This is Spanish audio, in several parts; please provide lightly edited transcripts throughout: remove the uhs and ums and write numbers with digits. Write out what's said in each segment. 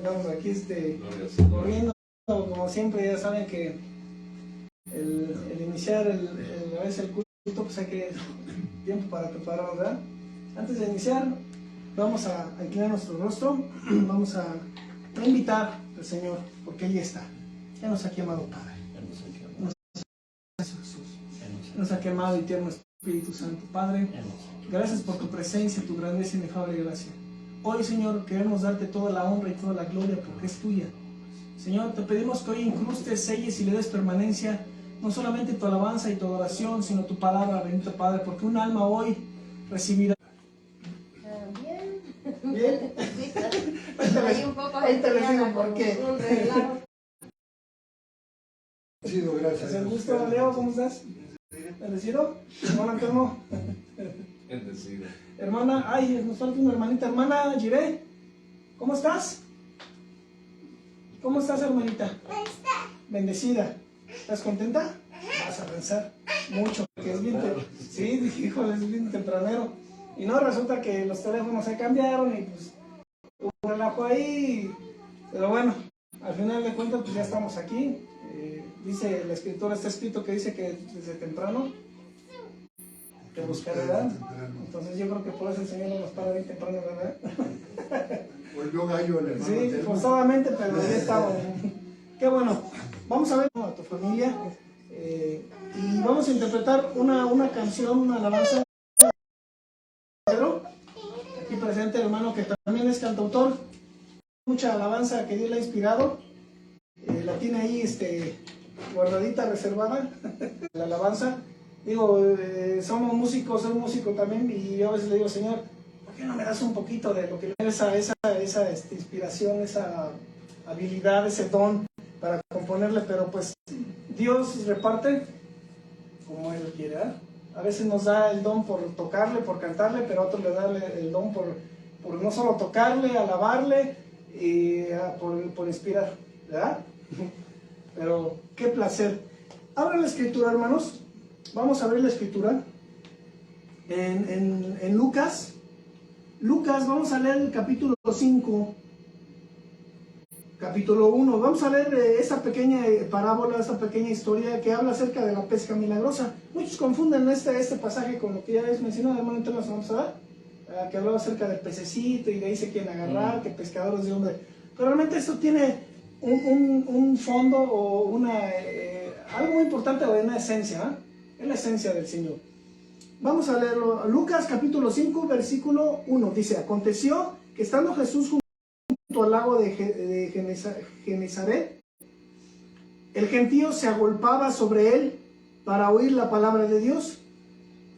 andamos aquí corriendo, como siempre. Ya saben que el iniciar a veces el culto, pues hay que tiempo para prepararlo, ¿verdad? Antes de iniciar, vamos a inclinar nuestro rostro, vamos a invitar al Señor, porque Él ya está. Ya nos ha llamado Padre. Nos ha quemado y tierno Espíritu Santo. Padre, gracias por tu presencia, tu grandeza y inefable gracia. Hoy, Señor, queremos darte toda la honra y toda la gloria porque es tuya. Señor, te pedimos que hoy incrustes, selles y le des permanencia, no solamente tu alabanza y tu adoración, sino tu palabra, bendito Padre, porque un alma hoy recibirá. Bien. Ahí te les digo por qué. Gracias. El gusto, Leo, ¿cómo estás? ¿Bendecido? Hermano Antonio. Bendecido. Hermana, ay, nos falta una hermanita. Hermana Jiré, ¿cómo estás? ¿Cómo estás, hermanita? Bendecida. ¿Estás contenta? Vas a pensar mucho, que es bien sí, dije, híjole, es bien tempranero. Y no, resulta que los teléfonos se cambiaron y pues hubo un relajo ahí. Pero bueno, al final de cuentas, pues ya estamos aquí. Dice la escritura, está escrito que dice que desde temprano te buscaré, ¿verdad? Entonces yo creo que por eso el Señor no nos para bien temprano, ¿verdad? Volvió gallo el hermano. Sí, forzadamente, pero ya estaba. Qué bueno. Vamos a ver a tu familia y vamos a interpretar una canción, una alabanza. Pedro, aquí presente, hermano, que también es cantautor. Mucha alabanza que Dios le ha inspirado. La tiene ahí guardadita, reservada, la alabanza. Digo, somos músicos, soy músico también, y yo a veces le digo, Señor, ¿por qué no me das un poquito de lo que esa inspiración, esa habilidad, ese don para componerle? Pero pues Dios reparte como Él quiere, ¿eh? A veces nos da el don por tocarle, por cantarle, pero a otros le da el don por no solo tocarle, alabarle y por inspirar, ¿verdad? Pero qué placer. Abran la escritura, hermanos. Vamos a abrir la escritura en Lucas. Lucas, vamos a leer el capítulo 5, capítulo 1. Vamos a leer esta pequeña parábola, esta pequeña historia que habla acerca de la pesca milagrosa. Muchos confunden este pasaje con lo que ya habéis mencionado, hermano, entonces nos vamos a dar, que hablaba acerca del pececito y de ahí se quieren agarrar, que pescadores de hombre. Pero realmente esto tiene un fondo o algo muy importante, o una esencia, ¿eh? Es la esencia del Señor. Vamos a leerlo. Lucas capítulo 5, versículo 1. Dice, aconteció que estando Jesús junto al lago de Genezaret, el gentío se agolpaba sobre él para oír la palabra de Dios,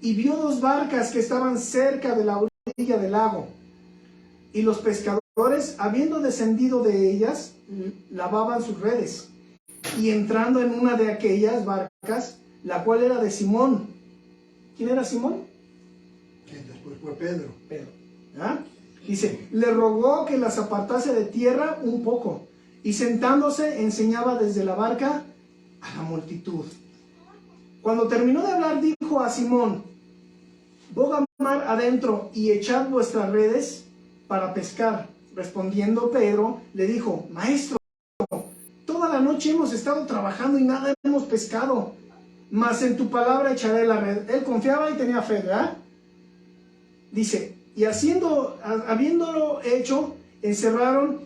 y vio dos barcas que estaban cerca de la orilla del lago, y los pescadores, habiendo descendido de ellas, lavaban sus redes, y entrando en una de aquellas barcas, la cual era de Simón. ¿Quién era Simón? Que después fue Pedro. Pedro. ¿Ah? Dice, le rogó que las apartase de tierra un poco, y sentándose enseñaba desde la barca a la multitud. Cuando terminó de hablar, dijo a Simón, boga mar adentro y echad vuestras redes para pescar. Respondiendo Pedro, le dijo, maestro, toda la noche hemos estado trabajando y nada hemos pescado, mas en tu palabra echaré la red. Él confiaba y tenía fe, ¿verdad? Dice, y habiéndolo hecho, encerraron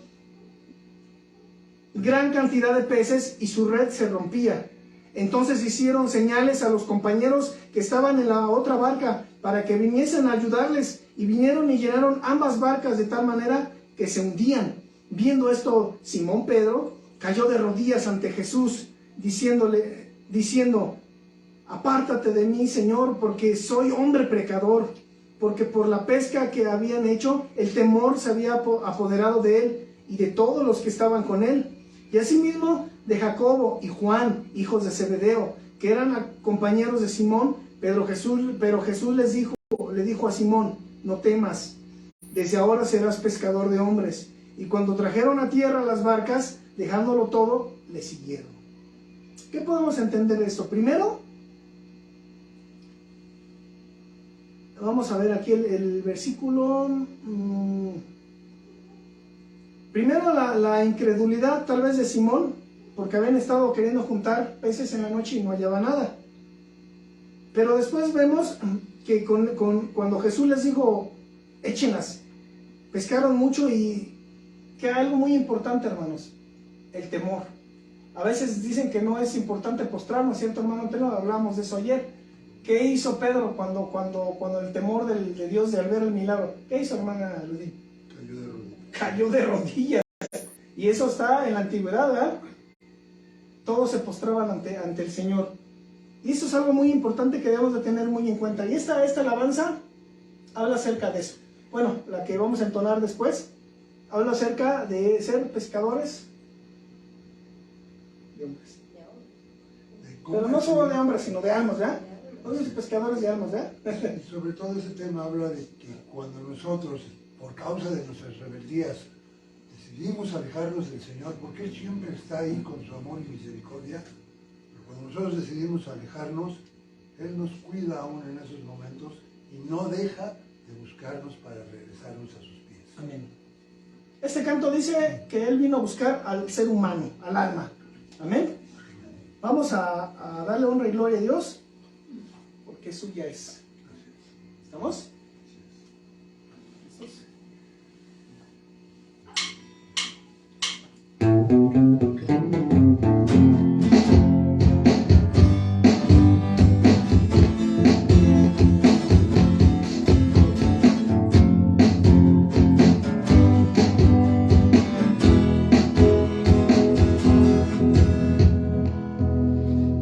gran cantidad de peces y su red se rompía. Entonces hicieron señales a los compañeros que estaban en la otra barca para que viniesen a ayudarles, y vinieron y llenaron ambas barcas de tal manera que se hundían. Viendo esto, Simón Pedro cayó de rodillas ante Jesús, diciendo, apártate de mí, Señor, porque soy hombre pecador. Porque por la pesca que habían hecho, el temor se había apoderado de él y de todos los que estaban con él. Y asimismo de Jacobo y Juan, hijos de Zebedeo, que eran compañeros de Simón. Pero Jesús le dijo a Simón, no temas, desde ahora serás pescador de hombres. Y cuando trajeron a tierra las barcas, dejándolo todo, le siguieron. ¿Qué podemos entender de esto? Primero, vamos a ver aquí el versículo Primero la incredulidad tal vez de Simón, porque habían estado queriendo juntar peces en la noche y no hallaba nada. Pero después vemos que cuando Jesús les dijo, échenlas, pescaron mucho y que hay algo muy importante, hermanos, el temor. A veces dicen que no es importante postrarnos, ¿cierto, hermano Antonio? Hablamos de eso ayer. ¿Qué hizo Pedro cuando el temor de Dios de al ver el milagro? ¿Qué hizo, hermana Ludín? Cayó de rodillas. Cayó de rodillas. Y eso está en la antigüedad, ¿verdad? Todos se postraban ante el Señor. Y eso es algo muy importante que debemos de tener muy en cuenta. Y esta alabanza habla acerca de eso. Bueno, la que vamos a entonar después, habla acerca de ser pescadores de hombres. Pero no solo de hombres, sino de almas, ¿verdad? Somos pescadores de almas, ¿verdad? Y sobre todo ese tema habla de que cuando nosotros, por causa de nuestras rebeldías, decidimos alejarnos del Señor, porque Él siempre está ahí con su amor y misericordia, pero cuando nosotros decidimos alejarnos, Él nos cuida aún en esos momentos y no deja de buscarnos para regresarnos a sus pies. Amén. Este canto dice que Él vino a buscar al ser humano, al alma. Amén. Vamos a darle honra y gloria a Dios, porque suya es. ¿Estamos? ¿Listos?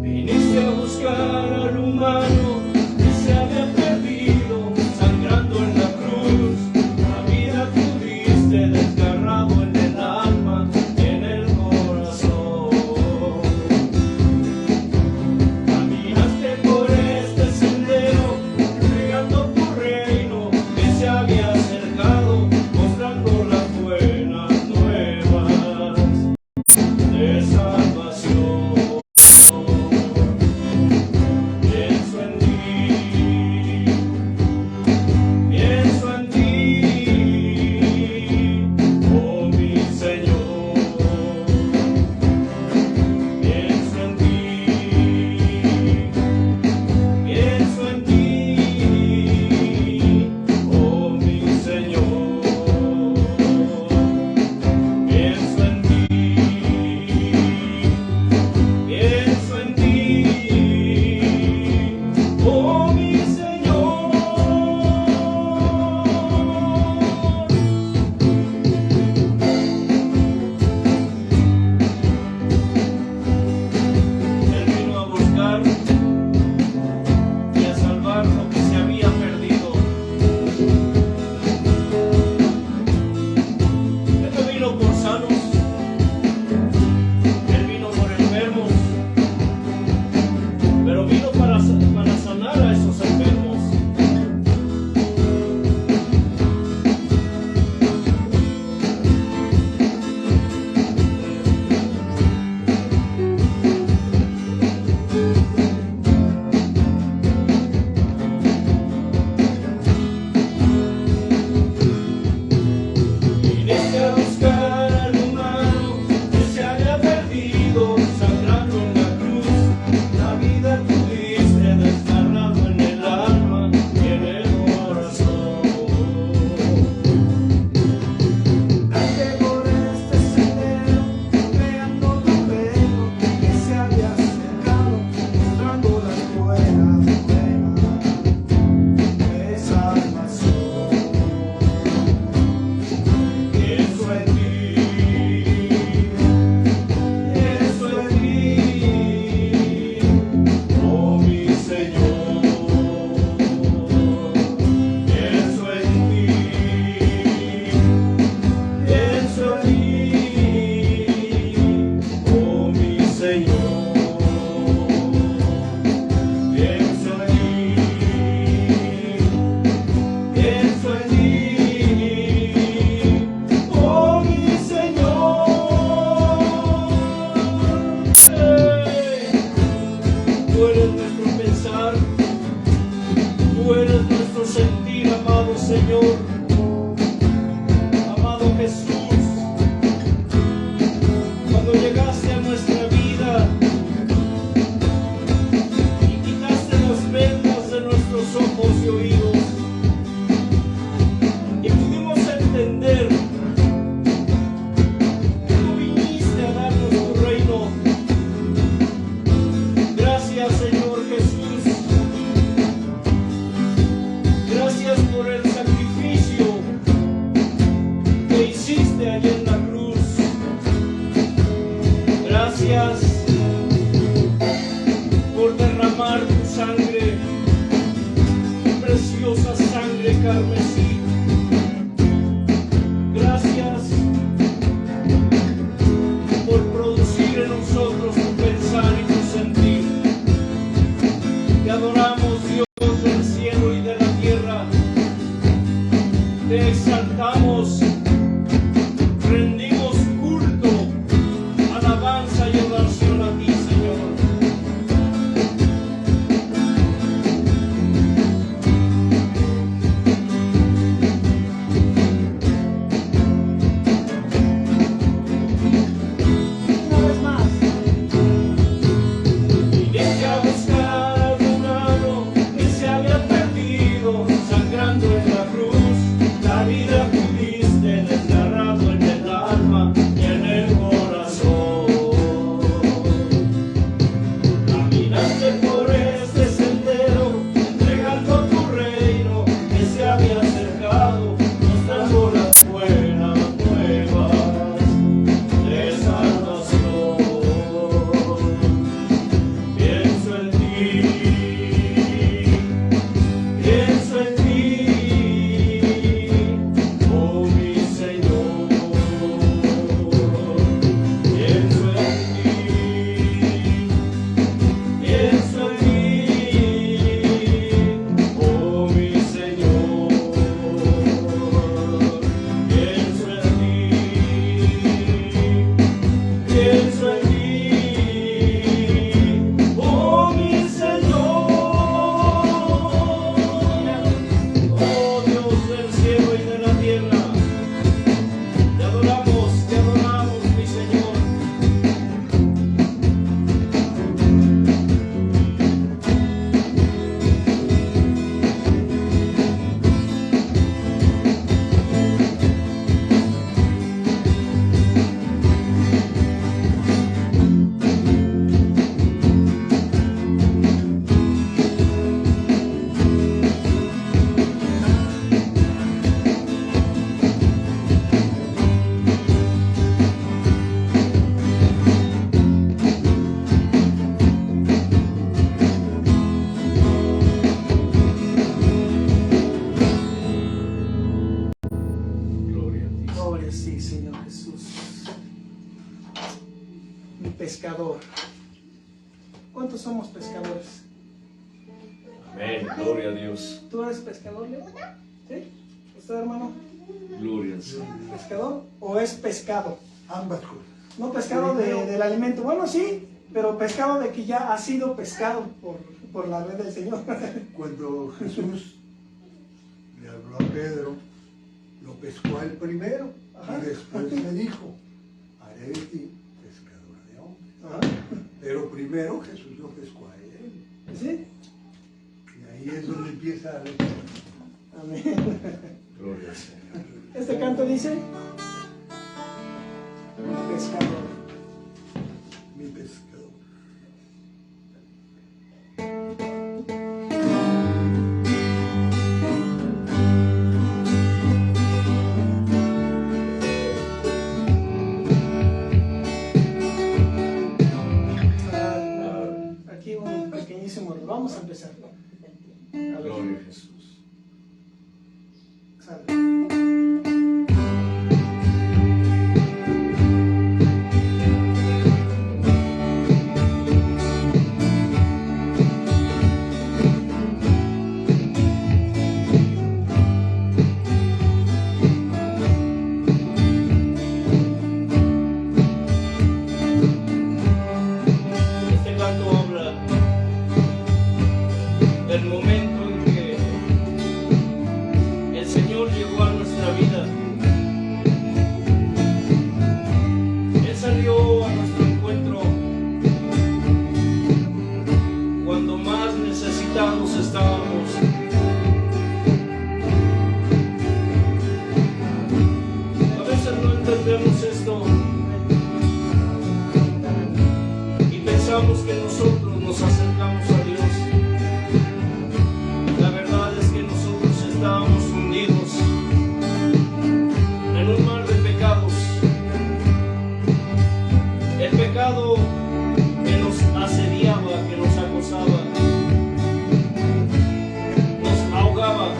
Viniste a buscar al humano que se había perdido. carmesí. Gracias por producir en nosotros tu pensar y tu sentir. Te adoramos, Dios del cielo y de la tierra. Te exaltamos, rendimos culto, alabanza y adoración a ti, Señor. Una vez más. Viniste a buscar a tu hermano que se había perdido, sangrando en la cruz. La vida pudiste desgarrado en el alma y en el corazón. Caminaste por este sendero, entregando tu reino que se había acercado, mostrando las buenas nuevas de salvación. Pienso en ti, oh mi Señor. Pienso en ti, oh mi Señor. Pienso en ti, oh mi Señor. Oh Dios del cielo y de la tierra, te adoramos, mi Señor. Gloria a ti. Gloria a ti, Señor Jesús. Mi pescador. ¿Cuántos somos pescadores? Amén, gloria a Dios. ¿Tú eres pescador, Leo? ¿Sí? ¿Usted, hermano? Gloria al Señor. ¿Pescador o es pescado? Ambas cosas. No pescado del alimento. Bueno, sí, pero pescado de que ya ha sido pescado por la red del Señor. Cuando Jesús le habló a Pedro, lo pescó a él primero. Ajá. Y después le dijo, haré de ti pescador de hombres. Ajá. Pero primero Jesús lo pescó a él. ¿Sí? Y ahí es donde empieza a Amén. Gloria al Señor. Este canto dice: pescador. mi pescador. Aquí un pequeñísimo. Vamos a empezar. A ver. Gloria a Jesús. Sale. Este canto habla del momento en que el Señor llegó a nuestra vida. Él salió a nuestro encuentro cuando más necesitados estábamos. A veces no entendemos esto y pensamos que nosotros nos acercamos a Dios. La verdad es que nosotros estábamos hundidos en un mar de pecados. El pecado que nos asediaba, que nos acosaba, nos ahogaba.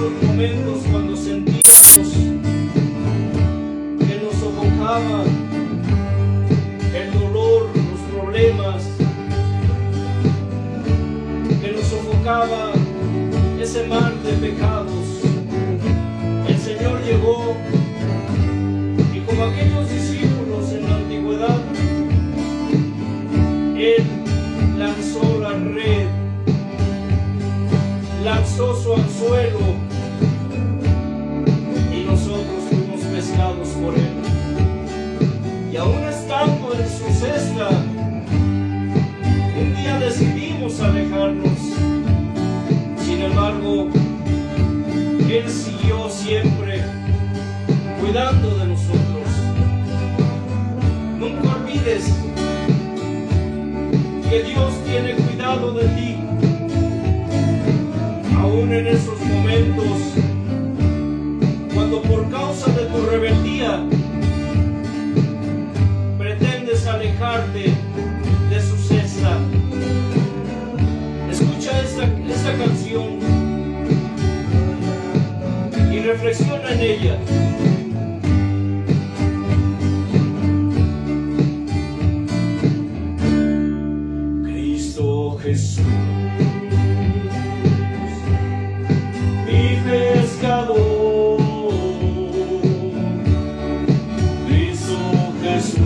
esos momentos cuando sentimos que nos sofocaba el dolor, los problemas, que nos sofocaba ese mar de pecados, el Señor llegó y como aquellos discípulos en la antigüedad, Él lanzó la red, lanzó su anzuelo y nosotros fuimos pescados por Él. Y aún estando en su cesta, un día decidimos alejarnos. Sin embargo, Él siguió siempre cuidando de nosotros. Nunca olvides que Dios tiene cuidado de ti, aún en esos momentos cuando por causa de tu rebeldía pretendes alejarte de su cesta. Escucha esta canción y reflexiona en ella. Cristo Jesús, mi pescador, Cristo Jesús,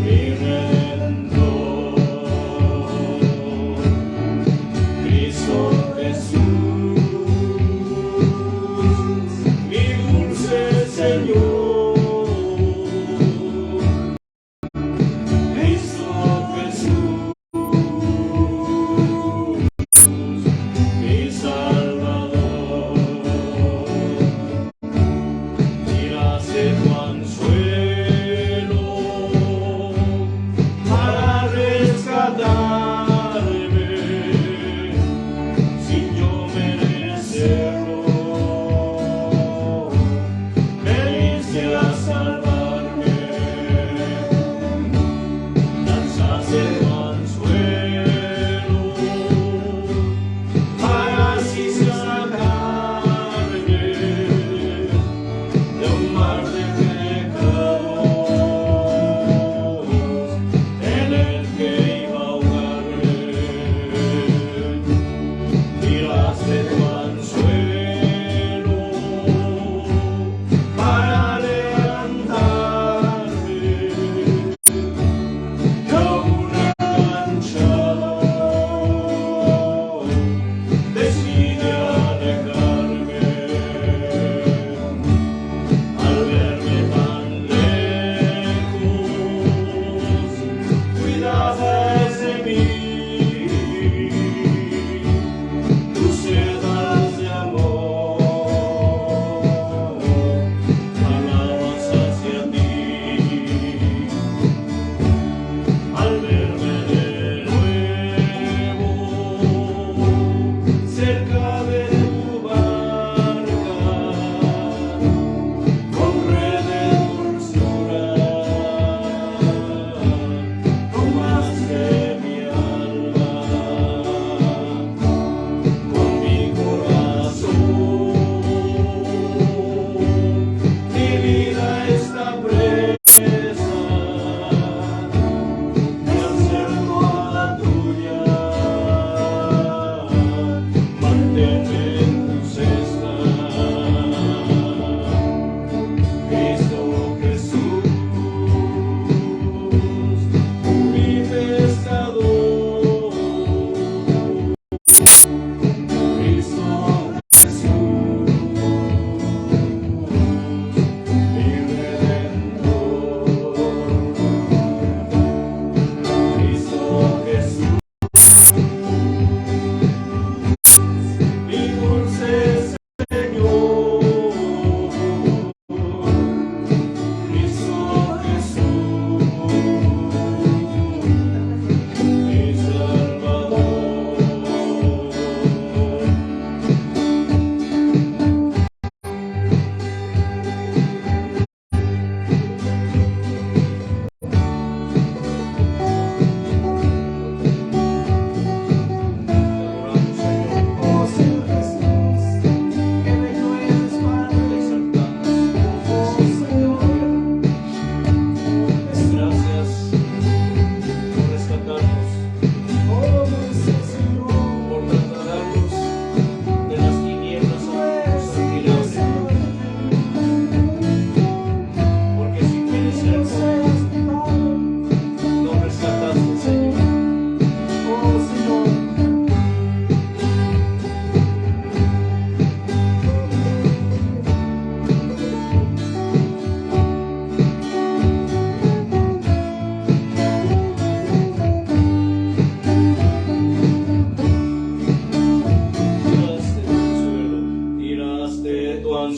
mi redentor, Cristo Jesús, mi dulce Señor, Cristo Jesús.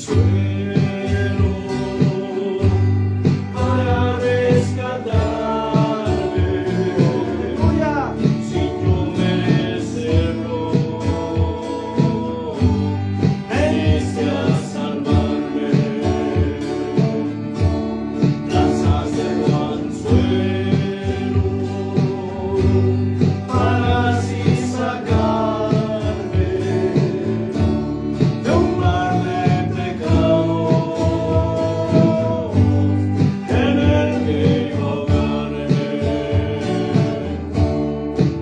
anzuelo para rescatarme, sin yo merecerlo, veniste a salvarme. Lanzaste tu anzuelo para así sacarme de un mar de pecados en el que iba a ahogarme.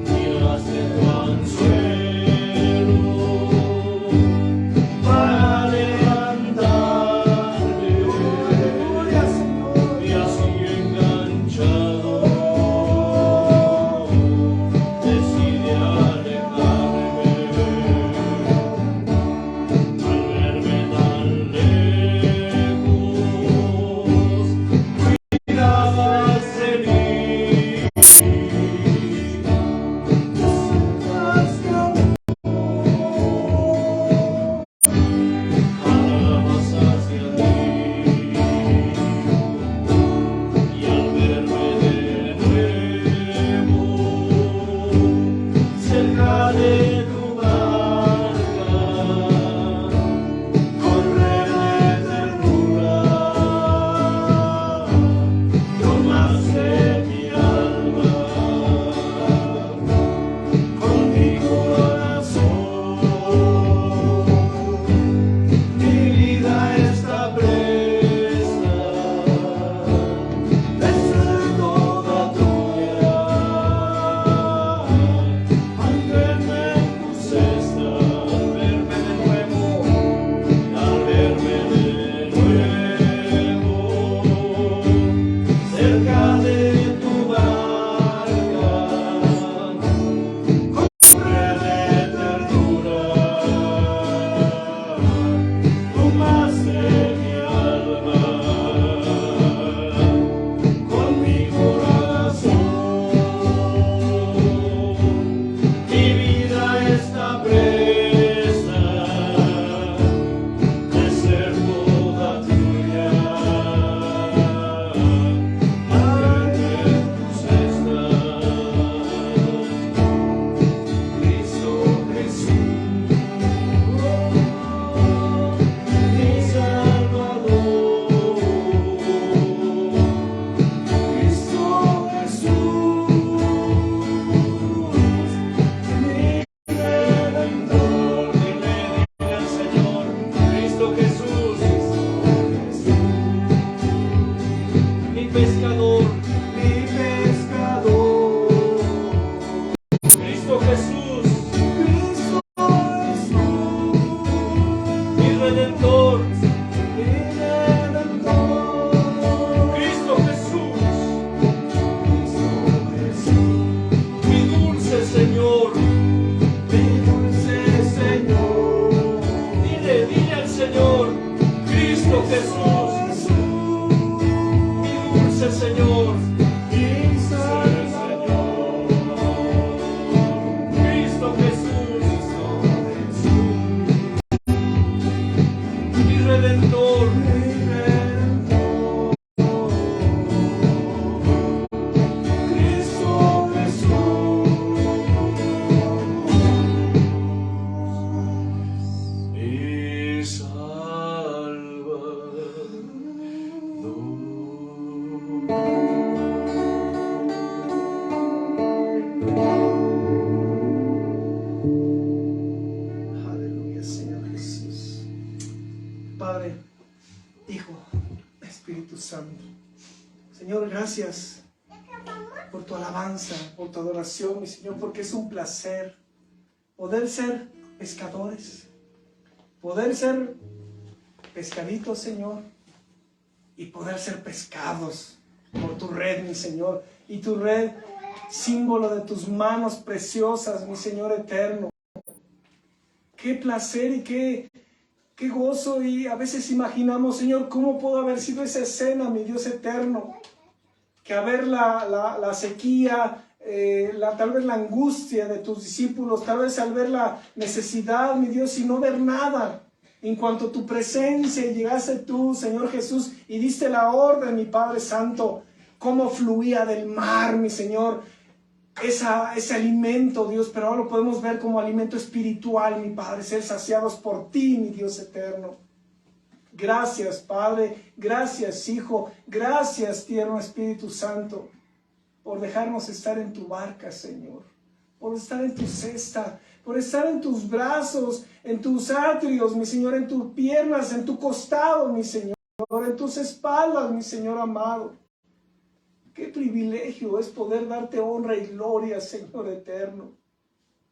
Tiraste tu anzuelo para levantarme, y así enganchado decidí alejarme. Al verme tan lejos, cuidabas de mí. Jalabas hacia ti, y al verme de nuevo cerca de tu barca, corre de ternura, tomaste mi alma con mi corazón. Mi vida está presta de ser toda tuya. Al verme en tu cesta, al verme de nuevo, cerca de tu barca, corre de ternura, tomaste mi alma con mi corazón. Mi vida está presta de ser toda tuya. Al verme en tu cesta, Cristo Jesús, mi Salvador. Cristo Jesús, mi Redentor. Dile al Señor, Cristo Jesús, mi pescador, Cristo Jesús, mi Redentor, Cristo Jesús, mi dulce Señor, dile al Señor, Cristo Jesús, mi dulce Señor, Cristo Jesús, mi Redentor, Cristo Jesús, mi Aleluya, Señor Jesús. Padre, Hijo, Espíritu Santo. Señor, gracias por tu alabanza, por tu adoración, mi Señor, porque es un placer poder ser pescadores, poder ser pescaditos, Señor, y poder ser pescados por tu red, mi Señor, y tu red, símbolo de tus manos preciosas, mi Señor eterno. Qué placer y qué gozo, y a veces imaginamos, Señor, cómo pudo haber sido esa escena, mi Dios eterno, que a ver la sequía, tal vez la angustia de tus discípulos, tal vez al ver la necesidad, mi Dios, y no ver nada, En cuanto a tu presencia llegaste tú, Señor Jesús, y diste la orden, mi Padre Santo, cómo fluía del mar, mi Señor, ese alimento, Dios, pero ahora lo podemos ver como alimento espiritual, mi Padre, ser saciados por ti, mi Dios eterno. Gracias, Padre, gracias, Hijo, gracias, tierno Espíritu Santo, por dejarnos estar en tu barca, Señor, por estar en tu cesta, por estar en tus brazos, en tus atrios, mi Señor, en tus piernas, en tu costado, mi Señor, en tus espaldas, mi Señor amado. Qué privilegio es poder darte honra y gloria, Señor eterno.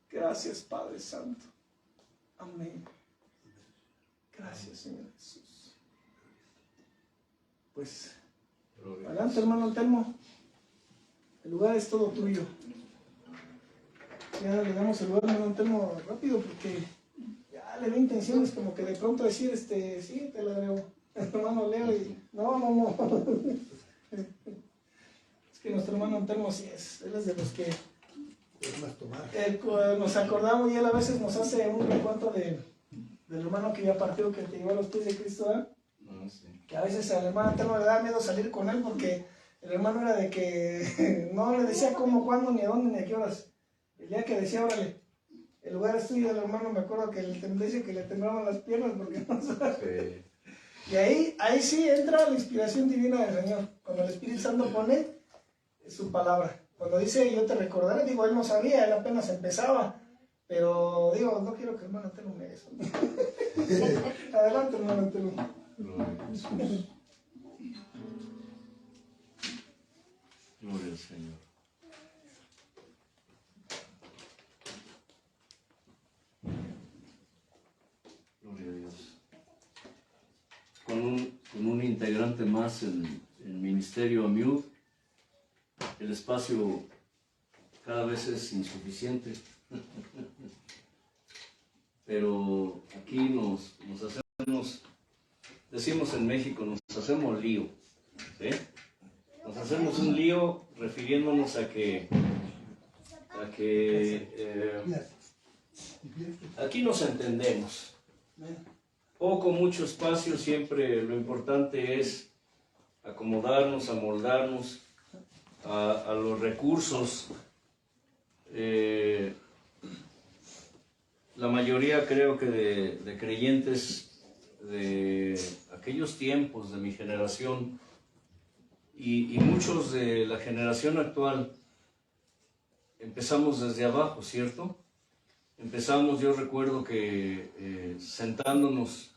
Gracias, Padre Santo. Amén. Gracias, Señor Jesús. Pues, adelante, hermano Antelmo. El lugar es todo tuyo. Ya le damos el lugar, hermano Antelmo, rápido, porque ya le veo intenciones como que de pronto decir, sí, te la debo. Hermano Leo, y no. Es que nuestro hermano Antelmo sí es, él es de los que Es más tomar. nos acordamos, y él a veces nos hace un recuento del hermano que ya partió, que te llevó a los pies de Cristo, ¿eh? No, sí. Que a veces al hermano Antelmo le da miedo salir con él, porque el hermano era de que no le decía cómo, cuándo, ni a dónde, ni a qué horas. El día que decía, órale, el lugar es tuyo, el hermano, me acuerdo que dice que le temblaban las piernas porque no sabe. Sí. Y ahí sí entra la inspiración divina del Señor, cuando el Espíritu Santo pone su palabra. Cuando dice, yo te recordaré, digo, él no sabía, él apenas empezaba, pero digo, no quiero que el hermano Antelmo me eso. Adelante, hermano Antelmo. Gloria a Jesús. Gloria al Señor. Gloria a Dios. Con un integrante más en el Ministerio AMIUD, el espacio cada vez es insuficiente. Pero aquí nos hacemos, decimos en México, nos hacemos lío, ¿sí? Nos hacemos un lío refiriéndonos a que aquí nos entendemos. Poco, mucho espacio, siempre lo importante es acomodarnos, amoldarnos a los recursos. La mayoría creo que de creyentes de aquellos tiempos de mi generación y muchos de la generación actual empezamos desde abajo, ¿cierto? Empezamos, yo recuerdo que sentándonos,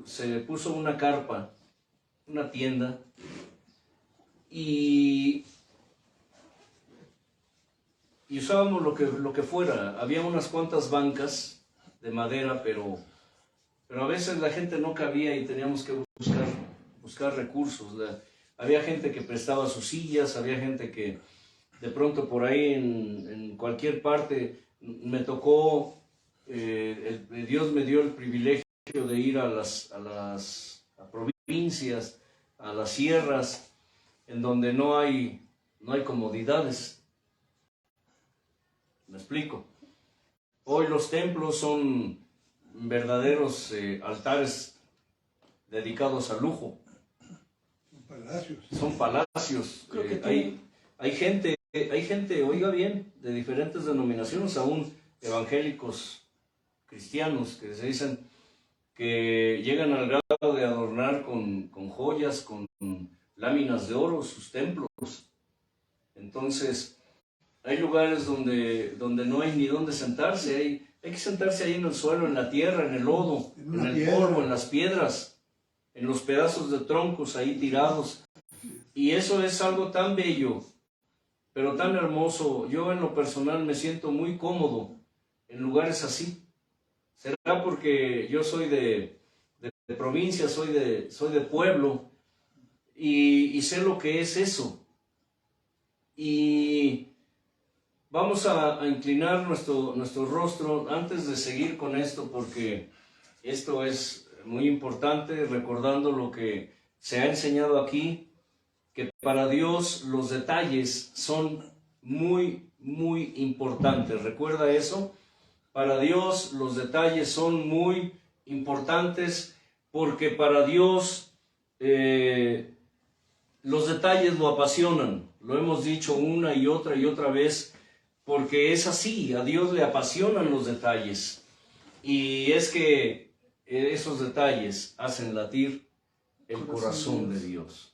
se puso una carpa, una tienda, y usábamos lo que fuera. Había unas cuantas bancas de madera, pero a veces la gente no cabía y teníamos que buscar recursos. Había gente que prestaba sus sillas, había gente que de pronto por ahí en cualquier parte me tocó, Dios me dio el privilegio de ir a provincias, a las sierras, en donde no hay comodidades. ¿Me explico? Hoy los templos son verdaderos altares dedicados al lujo. Son palacios. Hay gente, oiga bien, de diferentes denominaciones, aún evangélicos cristianos, que se dicen que llegan al grado de adornar con joyas, con láminas de oro sus templos. Entonces, hay lugares donde no hay ni dónde sentarse, hay que sentarse ahí en el suelo, en la tierra, en el lodo, en el polvo, en las piedras, en los pedazos de troncos ahí tirados. Y eso es algo tan bello, pero tan hermoso. Yo en lo personal me siento muy cómodo en lugares así. Será porque yo soy de provincia, soy de pueblo, y sé lo que es eso. Y vamos a inclinar nuestro rostro antes de seguir con esto, porque esto es muy importante, recordando lo que se ha enseñado aquí, que para Dios los detalles son muy, muy importantes. ¿Recuerda eso? para Dios los detalles son muy importantes, porque para Dios los detalles lo apasionan. Lo hemos dicho una y otra vez, porque es así, a Dios le apasionan los detalles. Y es que esos detalles hacen latir el corazón de Dios.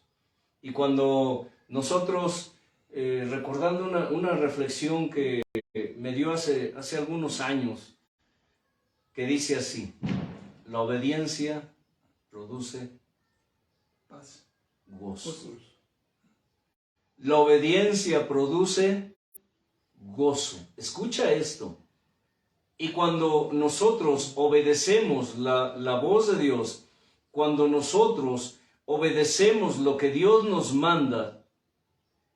Y cuando nosotros, recordando una reflexión que me dio hace algunos años, que dice así: la obediencia produce Paz. gozo. La obediencia produce gozo. Escucha esto. Y cuando nosotros obedecemos la voz de Dios, cuando nosotros obedecemos lo que Dios nos manda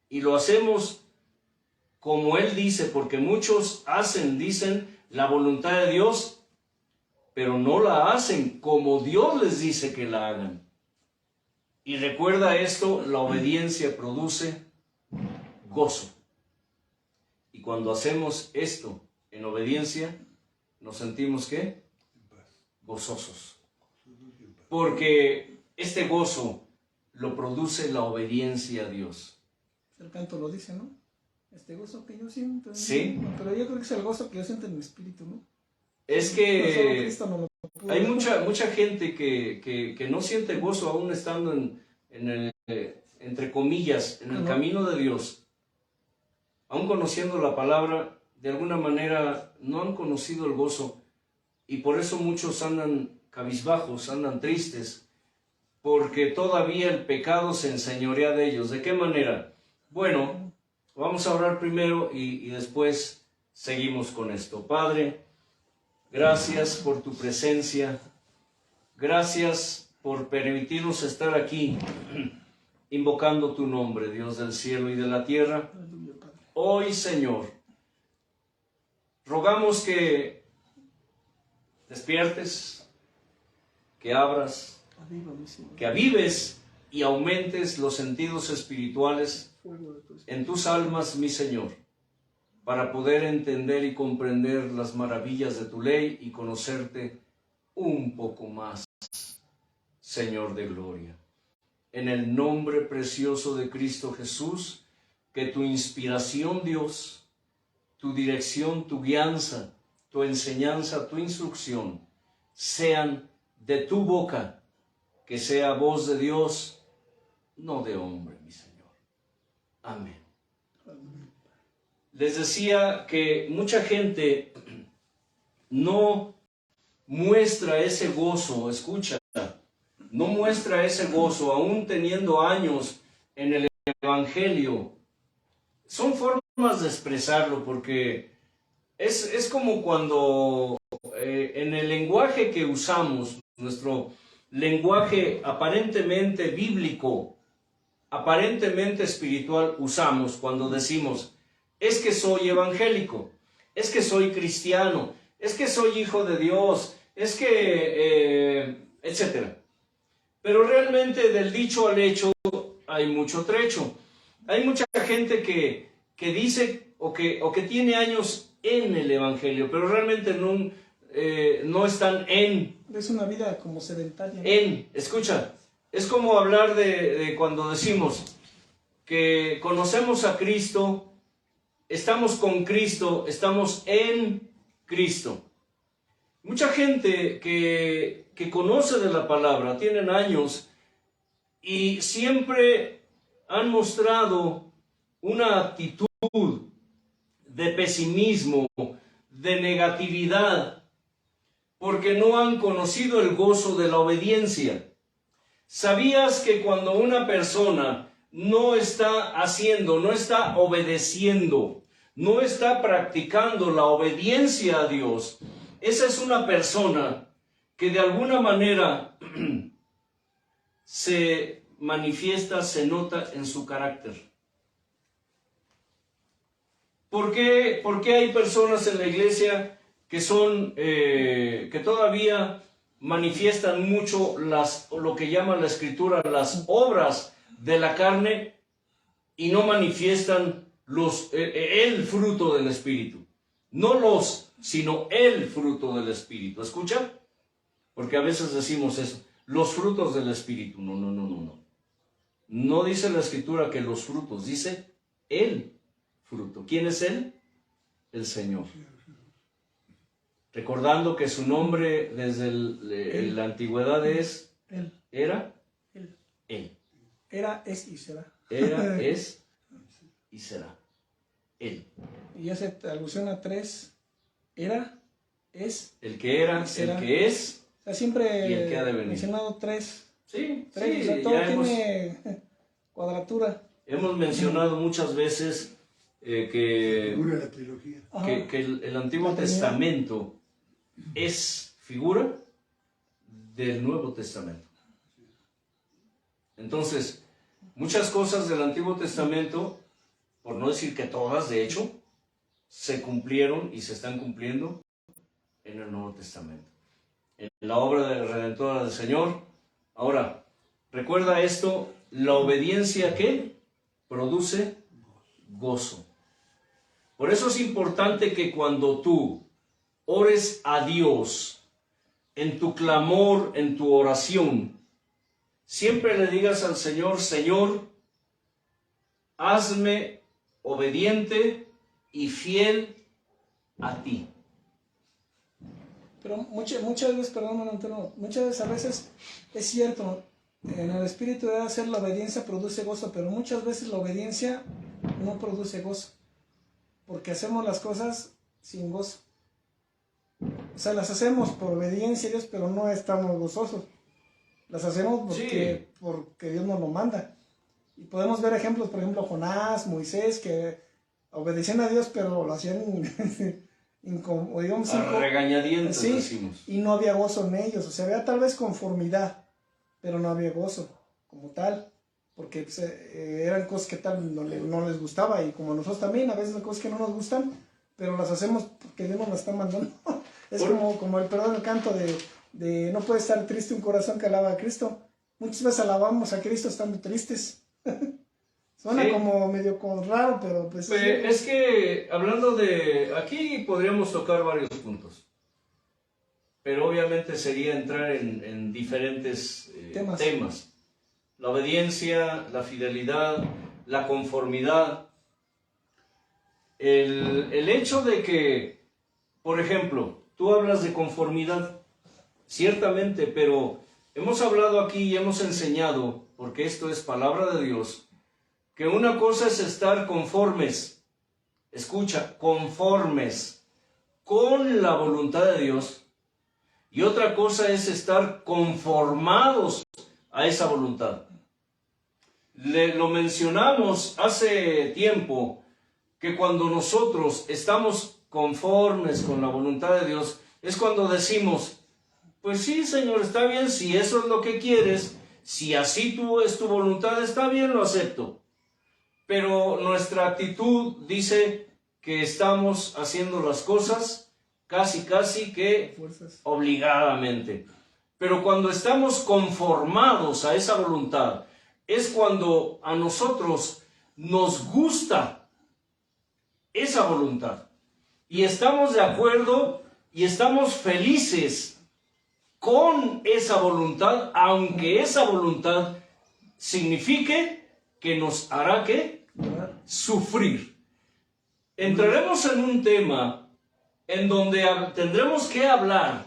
y lo hacemos como Él dice, porque muchos dicen la voluntad de Dios, pero no la hacen como Dios les dice que la hagan. Y recuerda esto, la obediencia produce gozo. Y cuando hacemos esto en obediencia, nos sentimos ¿qué? Gozosos. Porque este gozo lo produce la obediencia a Dios. El canto lo dice, ¿no? Este gozo que yo siento. Sí. Pero yo creo que es el gozo que yo siento en mi espíritu, ¿no? Es que No lo pudo hay dar. mucha gente que no siente gozo aún estando en el, entre comillas, en el camino de Dios. Aún conociendo la palabra, de alguna manera no han conocido el gozo. Y por eso muchos andan cabizbajos, andan tristes, porque todavía el pecado se enseñorea de ellos. ¿De qué manera? Bueno, vamos a orar primero y después seguimos con esto. Padre, gracias por tu presencia. Gracias por permitirnos estar aquí, invocando tu nombre, Dios del cielo y de la tierra. Aleluya, Padre. Hoy, Señor, rogamos que despiertes, que abras, Avívame, Señor. que avives y aumentes los sentidos espirituales Fuego de tu espíritu. en tus almas, mi Señor, para poder entender y comprender las maravillas de tu ley y conocerte un poco más, Señor de gloria. En el nombre precioso de Cristo Jesús, que tu inspiración, Dios, tu dirección, tu guianza, tu enseñanza, tu instrucción, sean de tu boca, que sea voz de Dios, no de hombre, mi Señor. Amén. Les decía que mucha gente no muestra ese gozo, escucha, no muestra ese gozo, aún teniendo años en el Evangelio. Son formas de expresarlo, porque es como cuando en el lenguaje que usamos, nuestro lenguaje aparentemente bíblico, aparentemente espiritual, usamos cuando decimos: es que soy evangélico, es que soy cristiano, es que soy hijo de Dios, es que, etcétera. Pero realmente del dicho al hecho hay mucho trecho. Hay mucha gente que dice o que tiene años en el evangelio, pero realmente no están en. Es una vida como sedentaria, ¿no? Escucha, es como hablar de cuando decimos que conocemos a Cristo, estamos con Cristo, estamos en Cristo. Mucha gente que conoce de la palabra, tienen años y siempre han mostrado una actitud de pesimismo, de negatividad, porque no han conocido el gozo de la obediencia. ¿Sabías que cuando una persona no está haciendo, no está obedeciendo, no está practicando la obediencia a Dios, esa es una persona que de alguna manera se manifiesta, se nota en su carácter? ¿Por qué hay personas en la iglesia que son, que todavía manifiestan mucho lo que llama la Escritura, las obras de la carne, y no manifiestan el fruto del Espíritu? No los sino el fruto del Espíritu. ¿Escucha? Porque a veces decimos eso, los frutos del Espíritu. No, no, no, no, no. No dice la Escritura que los frutos, dice el fruto. ¿Quién es Él? El Señor. Recordando que su nombre desde la antigüedad es, era, Él. Era, es y será. Era, es y será. Él. Y hace alusión a 3. Era, es. El que era, el que es. O sea, siempre y el que ha de venir. mencionado 3. Sí, 3, sí, o sea, todo ya tiene cuadratura. hemos mencionado muchas veces que Figura la trilogía. que el Antiguo La Trinidad. Testamento es figura del Nuevo Testamento. Entonces, muchas cosas del Antiguo Testamento, por no decir que todas, de hecho, se cumplieron y se están cumpliendo en el Nuevo Testamento, en la obra redentora del Señor. Ahora, recuerda esto, la obediencia que produce gozo. Por eso es importante que cuando tú ores a Dios, en tu clamor, en tu oración, siempre le digas al Señor, Señor, hazme obediente y fiel a ti. Pero muchas veces, perdón, Antonio, muchas veces es cierto, en el espíritu de hacer la obediencia produce gozo, pero muchas veces la obediencia no produce gozo, porque hacemos las cosas sin gozo. O sea, las hacemos por obediencia a Dios, pero no estamos gozosos. Las hacemos porque Dios nos lo manda. Y podemos ver ejemplos, por ejemplo, Jonás, Moisés, que obedecían a Dios, pero lo hacían digamos, A regañadientes, sí, decimos. y no había gozo en ellos. O sea, había tal vez conformidad, pero no había gozo como tal, porque pues, eran cosas que tal no les gustaba, y como nosotros también, a veces hay cosas que no nos gustan, pero las hacemos porque Dios nos las está mandando. Es como el perdón, el canto de no puede estar triste un corazón que alaba a Cristo. Muchas veces alabamos a Cristo estando tristes. Suena como medio raro, pero pues... Es que hablando de... Aquí podríamos tocar varios puntos, pero obviamente sería entrar en diferentes temas. La obediencia, la fidelidad, la conformidad. El hecho de que, por ejemplo, tú hablas de conformidad, ciertamente, pero hemos hablado aquí y hemos enseñado, porque esto es palabra de Dios, que una cosa es estar conformes, escucha, conformes con la voluntad de Dios, y otra cosa es estar conformados a esa voluntad. Lo mencionamos hace tiempo, que cuando nosotros estamos conformes con la voluntad de Dios, es cuando decimos, pues sí, Señor, está bien, si eso es lo que quieres, si así es tu voluntad, está bien, lo acepto. Pero nuestra actitud dice que estamos haciendo las cosas casi que obligadamente. Pero cuando estamos conformados a esa voluntad, es cuando a nosotros nos gusta esa voluntad. Y estamos de acuerdo y estamos felices con esa voluntad, aunque esa voluntad signifique que nos hará ¿qué? Sufrir. Entraremos en un tema en donde tendremos que hablar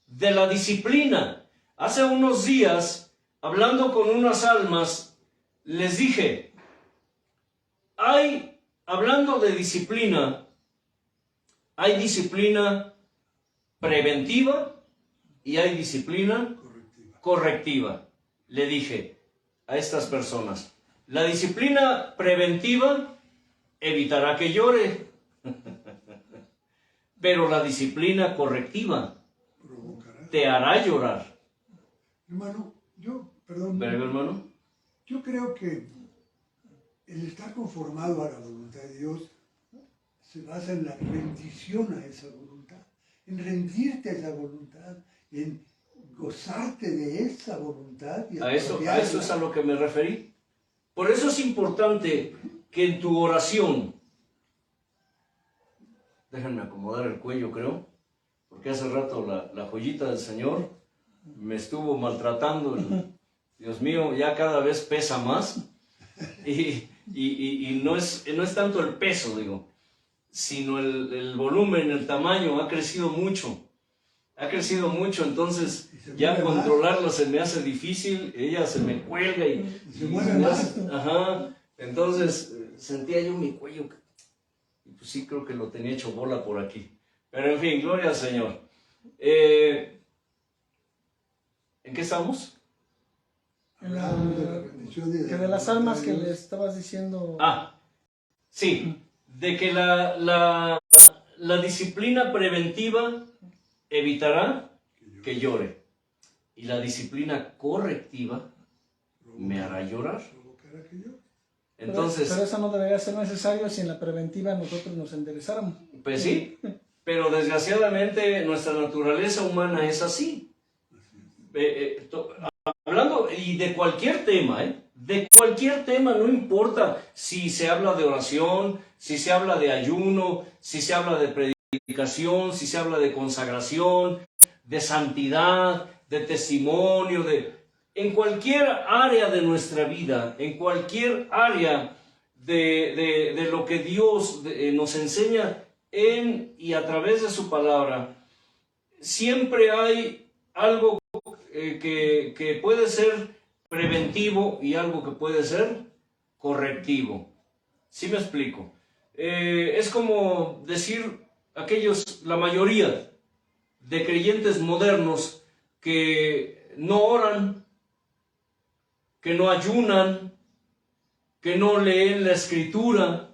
de la disciplina. Hace unos días, hablando con unas almas, les dije, hablando de disciplina, hay disciplina preventiva y hay disciplina correctiva. Le dije a estas personas, la disciplina preventiva evitará que llore, pero la disciplina correctiva te hará llorar. Hermano, yo creo que el estar conformado a la voluntad de Dios se basa en la rendición a esa voluntad, en rendirte a esa voluntad, en gozarte de esa voluntad. Y a eso es a lo que me referí. Por eso es importante que en tu oración Déjenme acomodar el cuello, creo, porque hace rato la joyita del Señor me estuvo maltratando. Dios mío, ya cada vez pesa más. Y no es tanto el peso, digo, sino el volumen, el tamaño ha crecido mucho. Ha crecido mucho, entonces ya controlarla se me hace difícil. Ella se me cuelga y se mueve más. Ajá. Entonces sentía yo mi cuello. Y pues sí, creo que lo tenía hecho bola por aquí. Pero en fin, gloria al Señor. ¿En qué estamos? Que de las almas que le estabas diciendo. Sí, de que la disciplina preventiva evitará que llore, y la disciplina correctiva me hará llorar. Entonces, pero eso no debería ser necesario si en la preventiva nosotros nos enderezáramos. Pues sí, pero desgraciadamente nuestra naturaleza humana es así. Hablando y de cualquier tema, de cualquier tema, no importa si se habla de oración, si se habla de ayuno, si se habla de predicación, si se habla de consagración, de santidad, de testimonio, en cualquier área de nuestra vida, en cualquier área de lo que Dios nos enseña en y a través de su palabra, siempre hay algo que puede ser preventivo y algo que puede ser correctivo. ¿Sí me explico? Es como decir la mayoría de creyentes modernos que no oran, que no ayunan, que no leen la Escritura,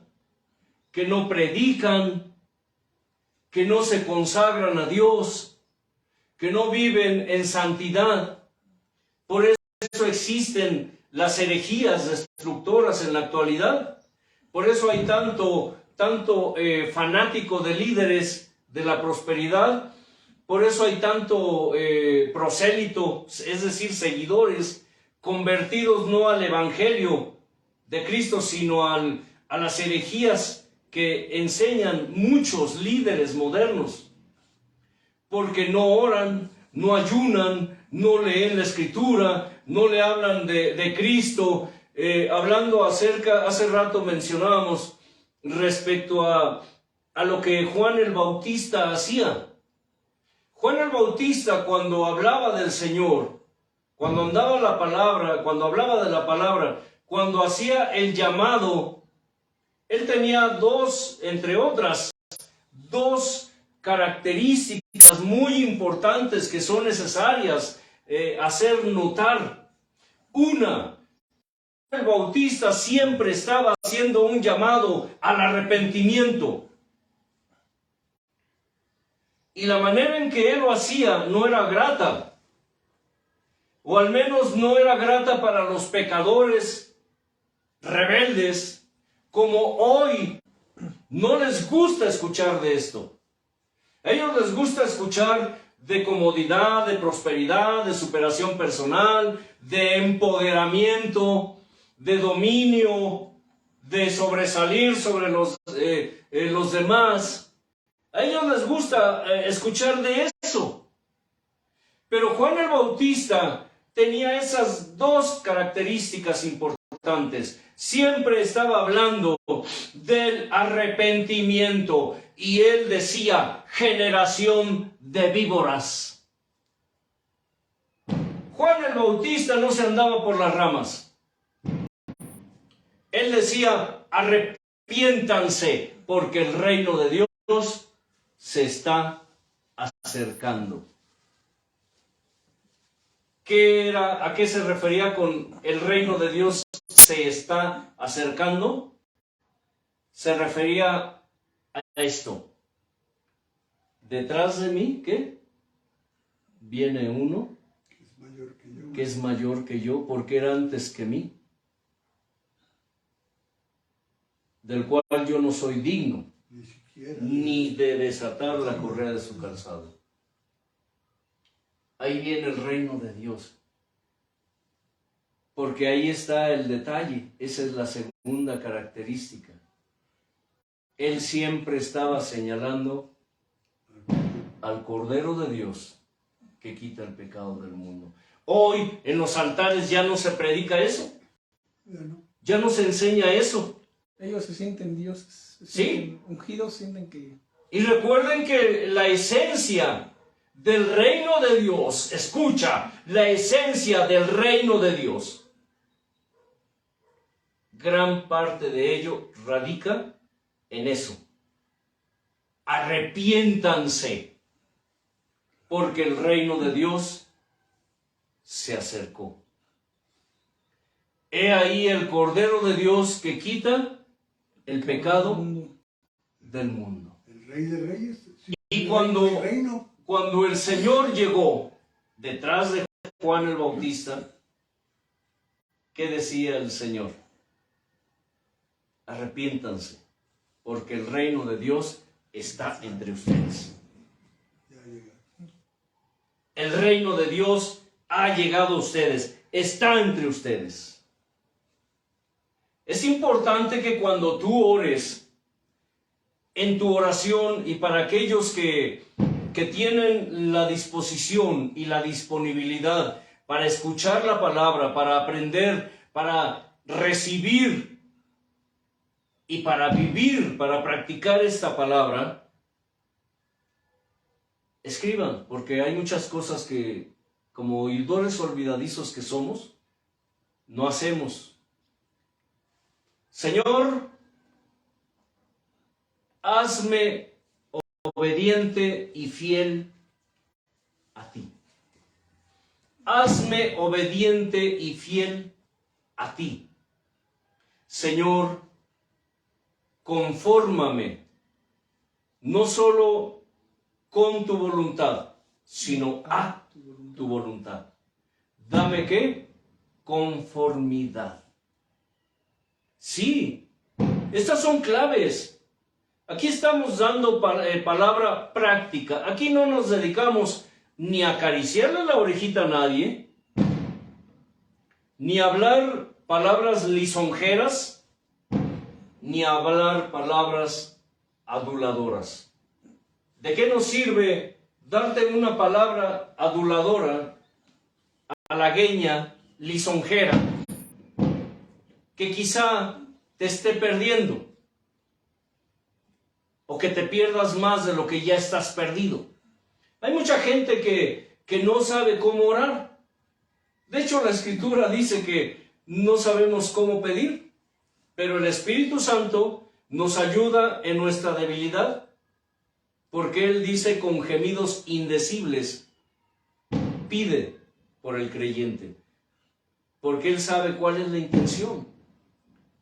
que no predican, que no se consagran a Dios, que no viven en santidad. Por eso existen las herejías destructoras en la actualidad. Por eso hay tanto fanático de líderes de la prosperidad. Por eso hay tanto prosélito, es decir, seguidores convertidos no al evangelio de Cristo, sino a las herejías que enseñan muchos líderes modernos. Porque no oran, no ayunan, no leen la Escritura, no le hablan de Cristo. Hablando hace rato mencionábamos respecto a lo que Juan el Bautista hacía. Juan el Bautista, cuando hablaba del Señor, cuando andaba la palabra, cuando hablaba de la palabra, cuando hacía el llamado, él tenía entre otras, dos características muy importantes que son necesarias hacer notar. Una, el Bautista siempre estaba haciendo un llamado al arrepentimiento. Y la manera en que él lo hacía no era grata, o al menos no era grata para los pecadores rebeldes, como hoy no les gusta escuchar de esto. A ellos les gusta escuchar de comodidad, de prosperidad, de superación personal, de empoderamiento, de dominio, de sobresalir sobre los demás. A ellos les gusta escuchar de eso. Pero Juan el Bautista tenía esas dos características importantes. Siempre estaba hablando del arrepentimiento y él decía, generación de víboras. Juan el Bautista no se andaba por las ramas. Él decía, arrepiéntanse porque el reino de Dios se está acercando. ¿A qué se refería con el reino de Dios se está acercando? Se refería a esto. Detrás de mí, ¿qué? Viene uno que es mayor que yo, porque era antes que mí, del cual yo no soy digno, ni de desatar la correa de su calzado. Ahí viene el reino de Dios. Porque ahí está el detalle. Esa es la segunda característica. Él siempre estaba señalando al Cordero de Dios que quita el pecado del mundo. Hoy en los altares ya no se predica eso. Ya no se enseña eso. Ellos se sienten dioses, se Sí. sienten ungidos, sienten que... Y recuerden que la esencia del reino de Dios, escucha, la esencia del reino de Dios, gran parte de ello radica en eso. Arrepiéntanse, porque el reino de Dios se acercó. He ahí el Cordero de Dios que quita el pecado del mundo. El Rey de Reyes. Sí, Y el cuando reino. Cuando el Señor llegó detrás de Juan el Bautista, ¿qué decía el Señor? Arrepiéntanse, porque el reino de Dios está entre ustedes. Ya llega. El reino de Dios ha llegado a ustedes, está entre ustedes. Es importante que cuando tú ores, en tu oración, y para aquellos que tienen la disposición y la disponibilidad para escuchar la palabra, para aprender, para recibir y para vivir, para practicar esta palabra, escriban, porque hay muchas cosas que, como oidores olvidadizos que somos, no hacemos. Señor, hazme obediente y fiel a ti. Hazme obediente y fiel a ti. Señor, confórmame, no solo con tu voluntad, sino a tu voluntad. Dame ¿qué? Conformidad. Sí, estas son claves. Aquí estamos dando palabra práctica. Aquí no nos dedicamos ni a acariciarle la orejita a nadie, ni a hablar palabras lisonjeras, ni a hablar palabras aduladoras. ¿De qué nos sirve darte una palabra aduladora, halagueña, lisonjera, que quizá te esté perdiendo? O que te pierdas más de lo que ya estás perdido. Hay mucha gente que no sabe cómo orar. De hecho, la Escritura dice que no sabemos cómo pedir, pero el Espíritu Santo nos ayuda en nuestra debilidad, porque Él dice con gemidos indecibles, pide por el creyente, porque Él sabe cuál es la intención.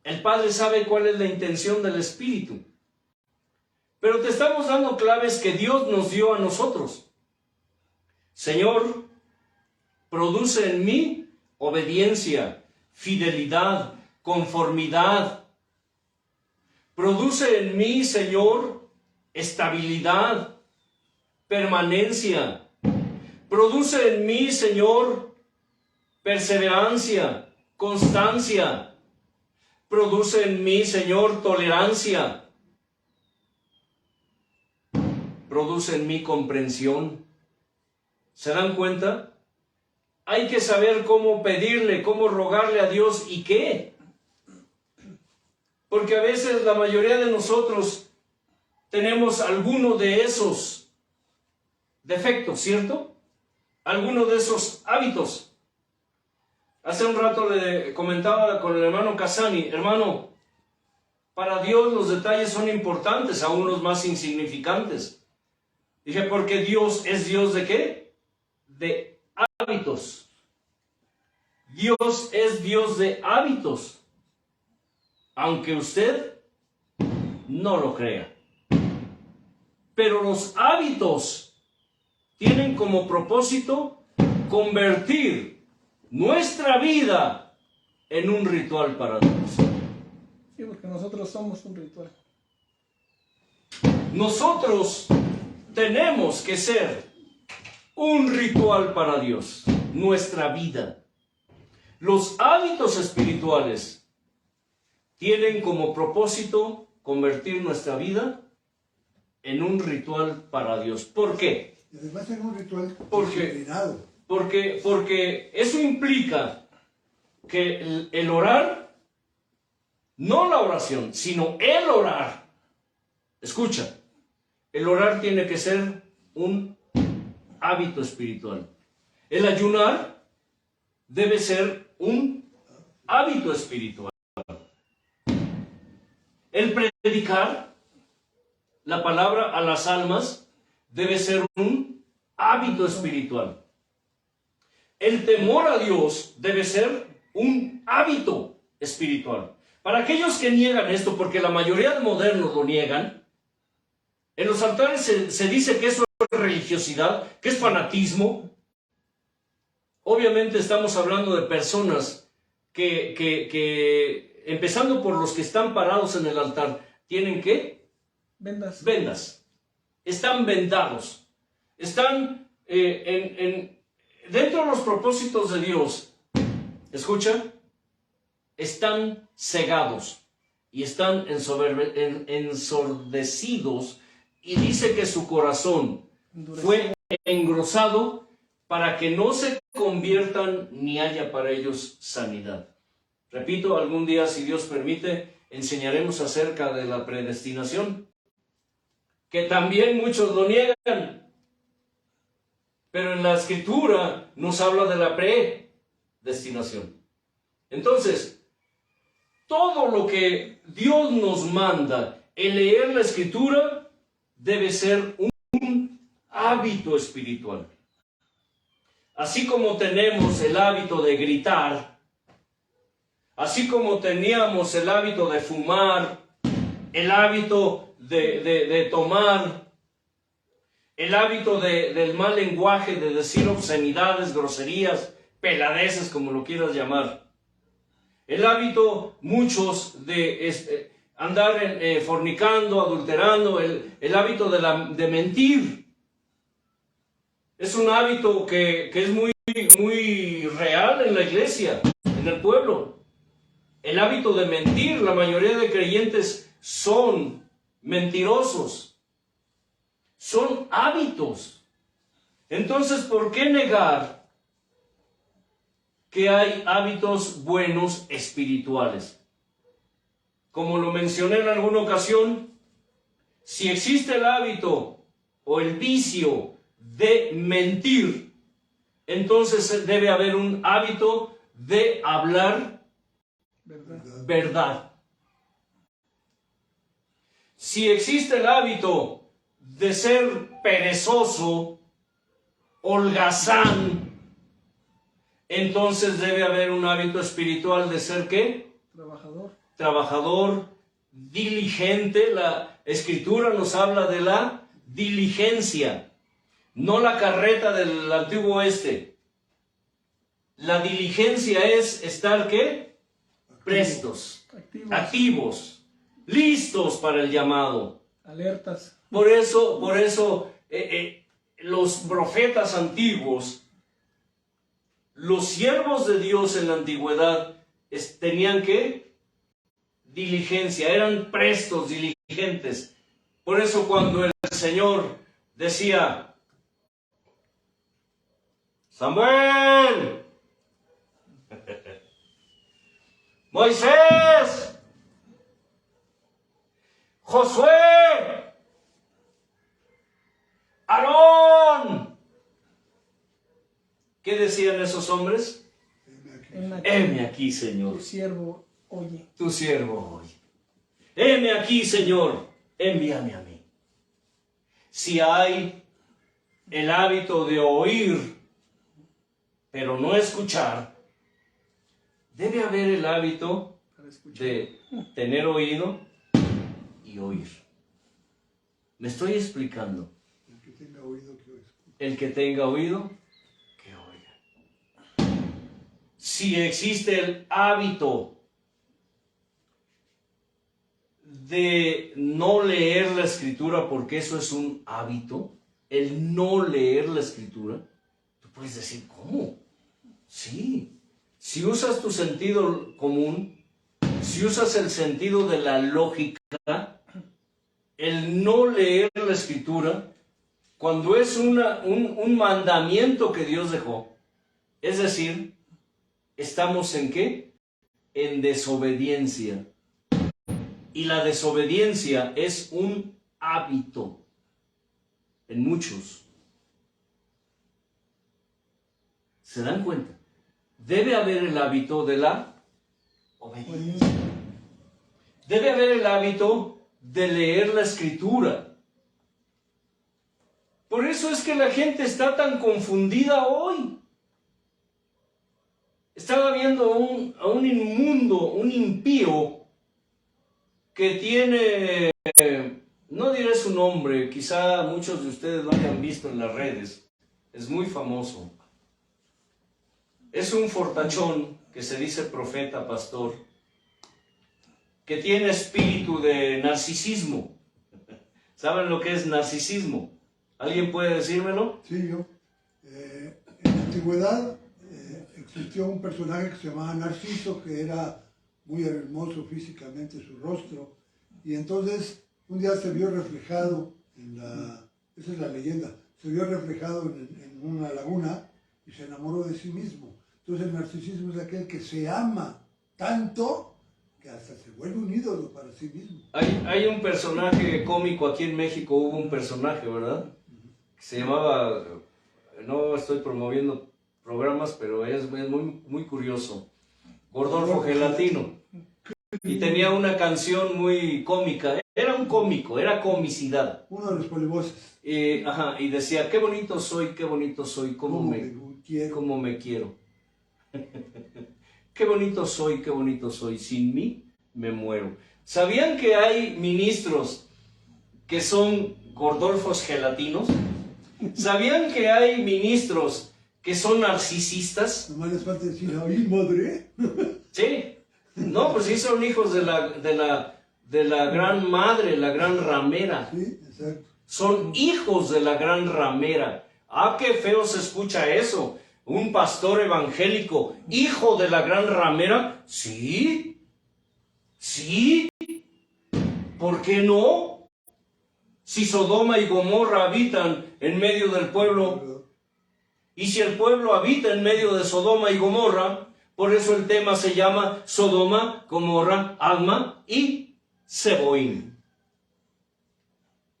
El Padre sabe cuál es la intención del Espíritu. Pero te estamos dando claves que Dios nos dio a nosotros. Señor, produce en mí obediencia, fidelidad, conformidad. Produce en mí, Señor, estabilidad, permanencia. Produce en mí, Señor, perseverancia, constancia. Produce en mí, Señor, tolerancia. Produce en mí comprensión. ¿Se dan cuenta? Hay que saber cómo pedirle, cómo rogarle a Dios y qué. Porque a veces la mayoría de nosotros tenemos alguno de esos defectos, ¿cierto? Alguno de esos hábitos. Hace un rato le comentaba con el hermano Casani, hermano, para Dios los detalles son importantes, aún los más insignificantes. Dije, porque Dios es Dios ¿de qué? De hábitos. Dios es Dios de hábitos, aunque usted no lo crea. Pero los hábitos tienen como propósito convertir nuestra vida en un ritual para Dios. Sí, porque nosotros somos un ritual. Nosotros tenemos que ser un ritual para Dios, nuestra vida. Los hábitos espirituales tienen como propósito convertir nuestra vida en un ritual para Dios. ¿Por qué? Y además en un ritual Porque- disciplinado. Porque eso implica que el orar, no la oración, sino el orar. Escucha, el orar tiene que ser un hábito espiritual. El ayunar debe ser un hábito espiritual. El predicar la palabra a las almas debe ser un hábito espiritual. El temor a Dios debe ser un hábito espiritual. Para aquellos que niegan esto, porque la mayoría de modernos lo niegan, en los altares se dice que eso es religiosidad, que es fanatismo. Obviamente estamos hablando de personas que empezando por los que están parados en el altar, tienen ¿qué? Vendas. Vendas. Están vendados. Están dentro de los propósitos de Dios. Escucha. Están cegados y están ensordecidos, y dice que su corazón fue engrosado para que no se conviertan ni haya para ellos sanidad. Repito, algún día, si Dios permite, enseñaremos acerca de la predestinación, que también muchos lo niegan, pero en la Escritura nos habla de la predestinación. Entonces, todo lo que Dios nos manda en leer la Escritura debe ser un hábito espiritual. Así como tenemos el hábito de gritar, así como teníamos el hábito de fumar, el hábito de tomar, el hábito del mal lenguaje, de decir obscenidades, groserías, peladeces, como lo quieras llamar. El hábito, muchos, de andar fornicando, adulterando, el hábito de mentir. Es un hábito que es muy real en la iglesia, en el pueblo. El hábito de mentir, la mayoría de creyentes son mentirosos. Son hábitos. Entonces, ¿por qué negar que hay hábitos buenos espirituales? Como lo mencioné en alguna ocasión, si existe el hábito o el vicio de mentir, entonces debe haber un hábito de hablar verdad. Si existe el hábito de ser perezoso, holgazán, entonces debe haber un hábito espiritual de ser ¿qué? Trabajador, diligente. La Escritura nos habla de la diligencia, no la carreta del antiguo oeste. La diligencia es estar ¿qué? Prestos, activos, listos para el llamado. Alertas. Por eso los profetas antiguos, los siervos de Dios en la antigüedad, tenían que diligencia, eran prestos, diligentes. Por eso cuando el Señor decía: Samuel, Moisés, Josué, Aarón, ¿qué decían esos hombres? Heme aquí, Señor. Tu siervo oye. Tu siervo oye. Heme aquí, Señor, envíame a mí. Si hay el hábito de oír, pero no escuchar, debe haber el hábito de tener oído y oír. ¿Me estoy explicando? El que tenga oído, que oiga. El que tenga oído, que oiga. Si existe el hábito de no leer la Escritura, porque eso es un hábito, el no leer la Escritura, tú puedes decir, ¿cómo? Sí. Si usas tu sentido común, si usas el sentido de la lógica, el no leer la Escritura, cuando es un mandamiento que Dios dejó, es decir, ¿estamos en qué? En desobediencia. Y la desobediencia es un hábito en muchos. ¿Se dan cuenta? Debe haber el hábito de la obediencia. Debe haber el hábito de leer la Escritura. Por eso es que la gente está tan confundida hoy. Estaba viendo a un inmundo, un impío, que tiene, no diré su nombre, quizá muchos de ustedes lo hayan visto en las redes, es muy famoso. Es un fortachón que se dice profeta, pastor, que tiene espíritu de narcisismo. ¿Saben lo que es narcisismo? ¿Alguien puede decírmelo? Sí, yo. En la antigüedad existió un personaje que se llamaba Narciso, que era muy hermoso físicamente su rostro, y entonces un día se vio reflejado esa es la leyenda, se vio reflejado en una laguna y se enamoró de sí mismo. Entonces el narcisismo es aquel que se ama tanto que hasta se vuelve un ídolo para sí mismo. Hay un personaje cómico aquí en México, hubo un personaje, ¿verdad? Que se llamaba, no estoy promoviendo programas, pero es muy curioso, Gordolfo Gelatino. Y tenía una canción muy cómica, era un cómico, era comicidad. Uno de los polivoces. Y decía, qué bonito soy, cómo me quiero. Qué bonito soy, sin mí me muero. ¿Sabían que hay ministros que son Gordolfos gelatinos? ¿Sabían que hay ministros que son narcisistas? Nomás les falta decir, ¡ay, madre! Sí. No, pues sí son hijos de la gran madre, la gran ramera. Sí, exacto. Son hijos de la gran ramera. Ah, qué feo se escucha eso. Un pastor evangélico, hijo de la gran ramera. Sí. Sí. ¿Por qué no? Si Sodoma y Gomorra habitan en medio del pueblo, y si el pueblo habita en medio de Sodoma y Gomorra, por eso el tema se llama Sodoma, Gomorra, Adma y Seboim.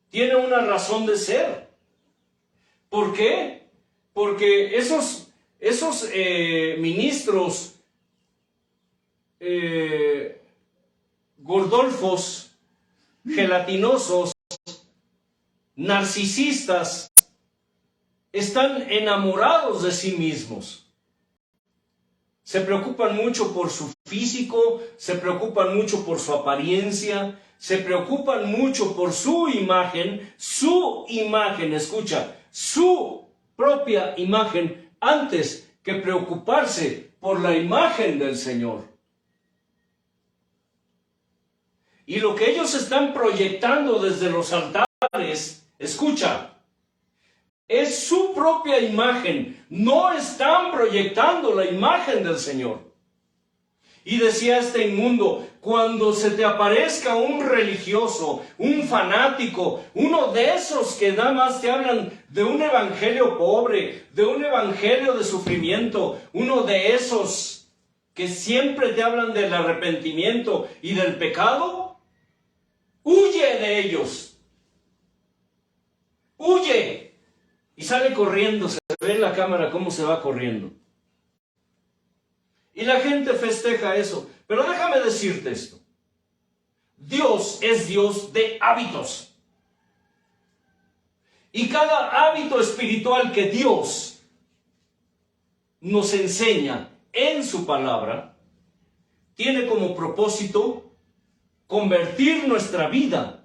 Tiene una razón de ser. ¿Por qué? Porque esos ministros gordolfos, gelatinosos, narcisistas, están enamorados de sí mismos. Se preocupan mucho por su físico, se preocupan mucho por su apariencia, se preocupan mucho por su imagen, escucha, su propia imagen, antes que preocuparse por la imagen del Señor. Y lo que ellos están proyectando desde los altares, escucha, es su propia imagen, no están proyectando la imagen del Señor. Y decía este inmundo, cuando se te aparezca un religioso, un fanático, uno de esos que nada más te hablan de un evangelio pobre, de un evangelio de sufrimiento, uno de esos que siempre te hablan del arrepentimiento y del pecado, huye de ellos. Huye. Y sale corriendo, se ve en la cámara cómo se va corriendo. Y la gente festeja eso. Pero déjame decirte esto. Dios es Dios de hábitos. Y cada hábito espiritual que Dios nos enseña en su palabra, tiene como propósito convertir nuestra vida.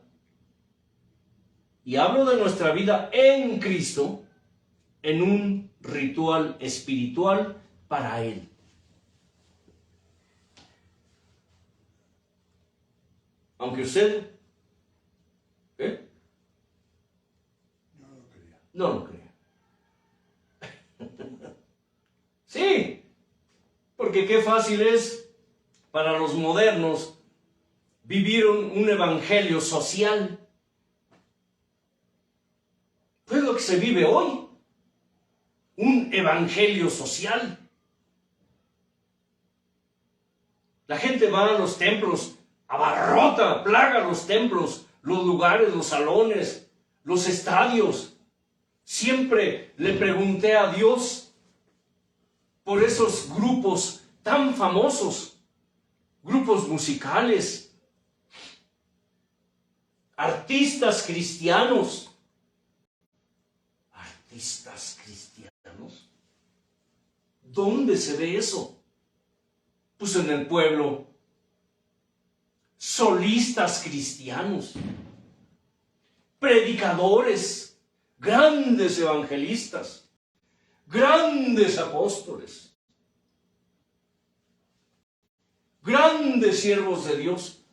Y hablo de nuestra vida en Cristo, en un ritual espiritual para Él. Aunque usted no lo crea. Sí, porque qué fácil es para los modernos vivieron un evangelio social. Pues lo que se vive hoy, un evangelio social. La gente va a los templos, abarrota, plaga los templos, los lugares, los salones, los estadios. Siempre le pregunté a Dios por esos grupos tan famosos, grupos musicales, artistas cristianos. ¿Artistas cristianos? ¿Dónde se ve eso? Pues en el pueblo. Solistas cristianos, predicadores, grandes evangelistas, grandes apóstoles, grandes siervos de Dios,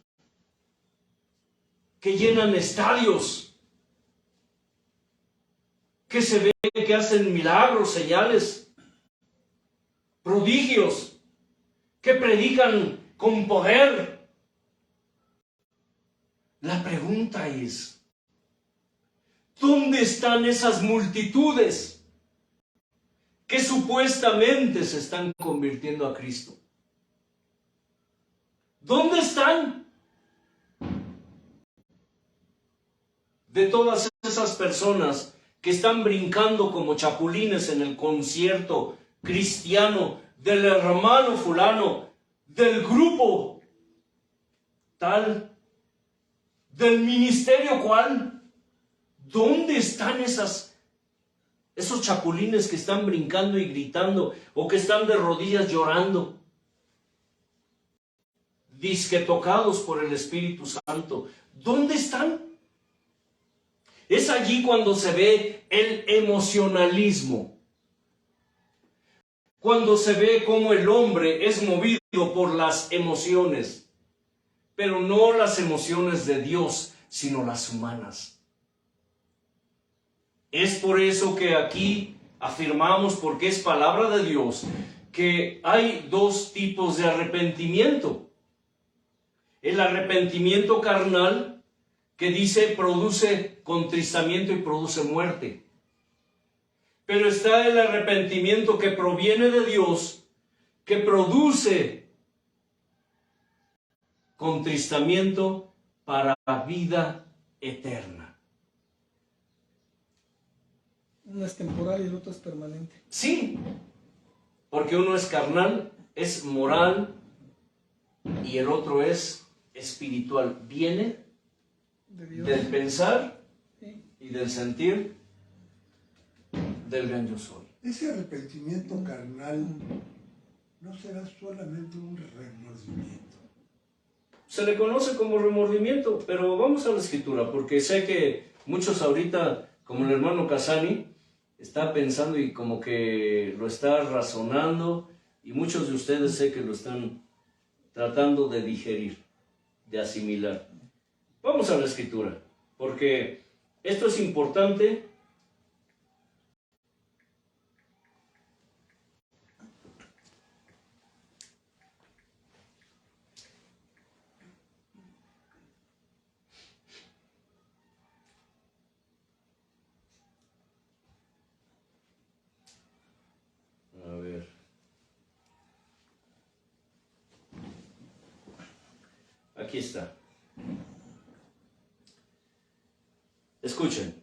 que llenan estadios, que se ve que hacen milagros, señales, prodigios, que predican con poder. La pregunta es, ¿dónde están esas multitudes que supuestamente se están convirtiendo a Cristo? ¿Dónde están? De todas esas personas que están brincando como chapulines en el concierto cristiano del hermano fulano, del grupo tal, del ministerio cual, ¿dónde están esos chapulines que están brincando y gritando o que están de rodillas llorando? Dizque tocados por el Espíritu Santo. ¿Dónde están? Es allí cuando se ve el emocionalismo. Cuando se ve cómo el hombre es movido por las emociones. Pero no las emociones de Dios, sino las humanas. Es por eso que aquí afirmamos, porque es palabra de Dios, que hay dos tipos de arrepentimiento. El arrepentimiento carnal, que dice produce contristamiento y produce muerte. Pero está el arrepentimiento que proviene de Dios, que produce contristamiento para vida eterna. Uno es temporal y el otro es permanente. Sí, porque uno es carnal, es moral, y el otro es espiritual. Viene De Dios. del pensar Sí. y del sentir del gran yo soy. Ese arrepentimiento carnal no será solamente un remordimiento. Se le conoce como remordimiento, pero vamos a la escritura, porque sé que muchos ahorita, como el hermano Casani, está pensando y como que lo está razonando, y muchos de ustedes sé que lo están tratando de digerir, de asimilar. Vamos a la escritura, porque esto es importante. A ver. Aquí está. Escuchen.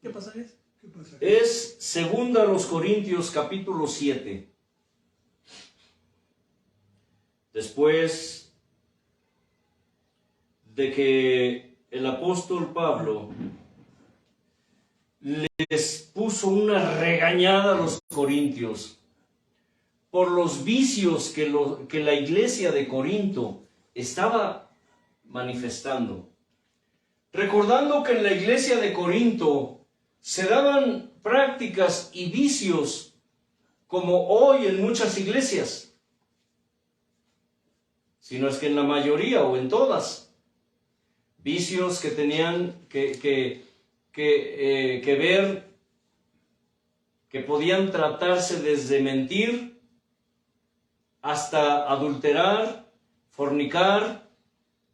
¿Qué pasaría? ¿Qué pasa? Es 2 Corintios capítulo 7. Después de que el apóstol Pablo les puso una regañada a los corintios por los vicios que la iglesia de Corinto estaba manifestando. Recordando que en la iglesia de Corinto se daban prácticas y vicios como hoy en muchas iglesias, sino es que en la mayoría o en todas, vicios que tenían que ver, que podían tratarse desde mentir hasta adulterar, fornicar,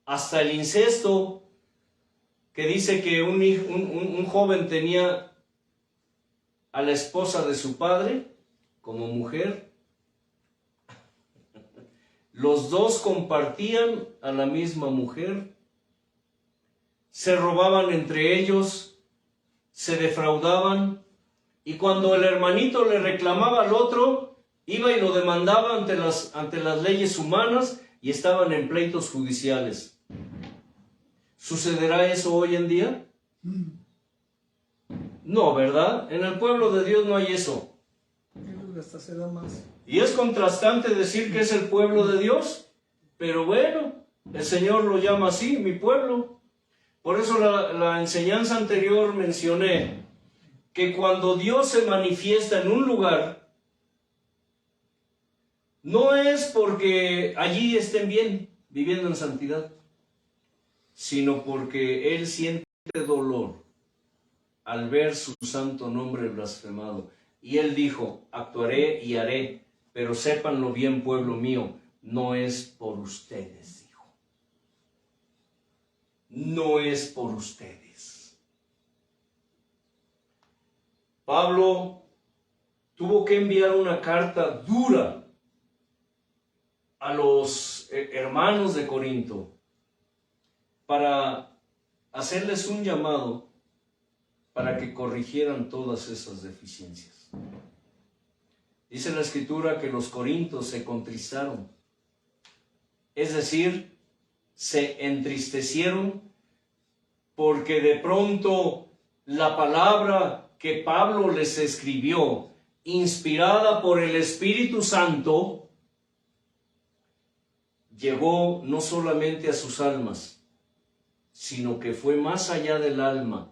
hasta el incesto, que dice que un joven tenía a la esposa de su padre como mujer. Los dos compartían a la misma mujer, se robaban entre ellos, se defraudaban, y cuando el hermanito le reclamaba al otro, iba y lo demandaba ante las leyes humanas y estaban en pleitos judiciales. ¿Sucederá eso hoy en día? No, ¿verdad? En el pueblo de Dios no hay eso. Hasta se da más. Y es contrastante decir que es el pueblo de Dios, pero bueno, el Señor lo llama así, mi pueblo. Por eso la enseñanza anterior mencioné que cuando Dios se manifiesta en un lugar, no es porque allí estén bien, viviendo en santidad, sino porque Él siente dolor al ver su santo nombre blasfemado. Y Él dijo, actuaré y haré, pero sépanlo bien, pueblo mío, no es por ustedes, dijo. No es por ustedes. Pablo tuvo que enviar una carta dura a los hermanos de Corinto para hacerles un llamado para que corrigieran todas esas deficiencias. Dice la Escritura que los corintios se contristaron, es decir, se entristecieron porque de pronto la palabra que Pablo les escribió, inspirada por el Espíritu Santo, llegó no solamente a sus almas, sino que fue más allá del alma.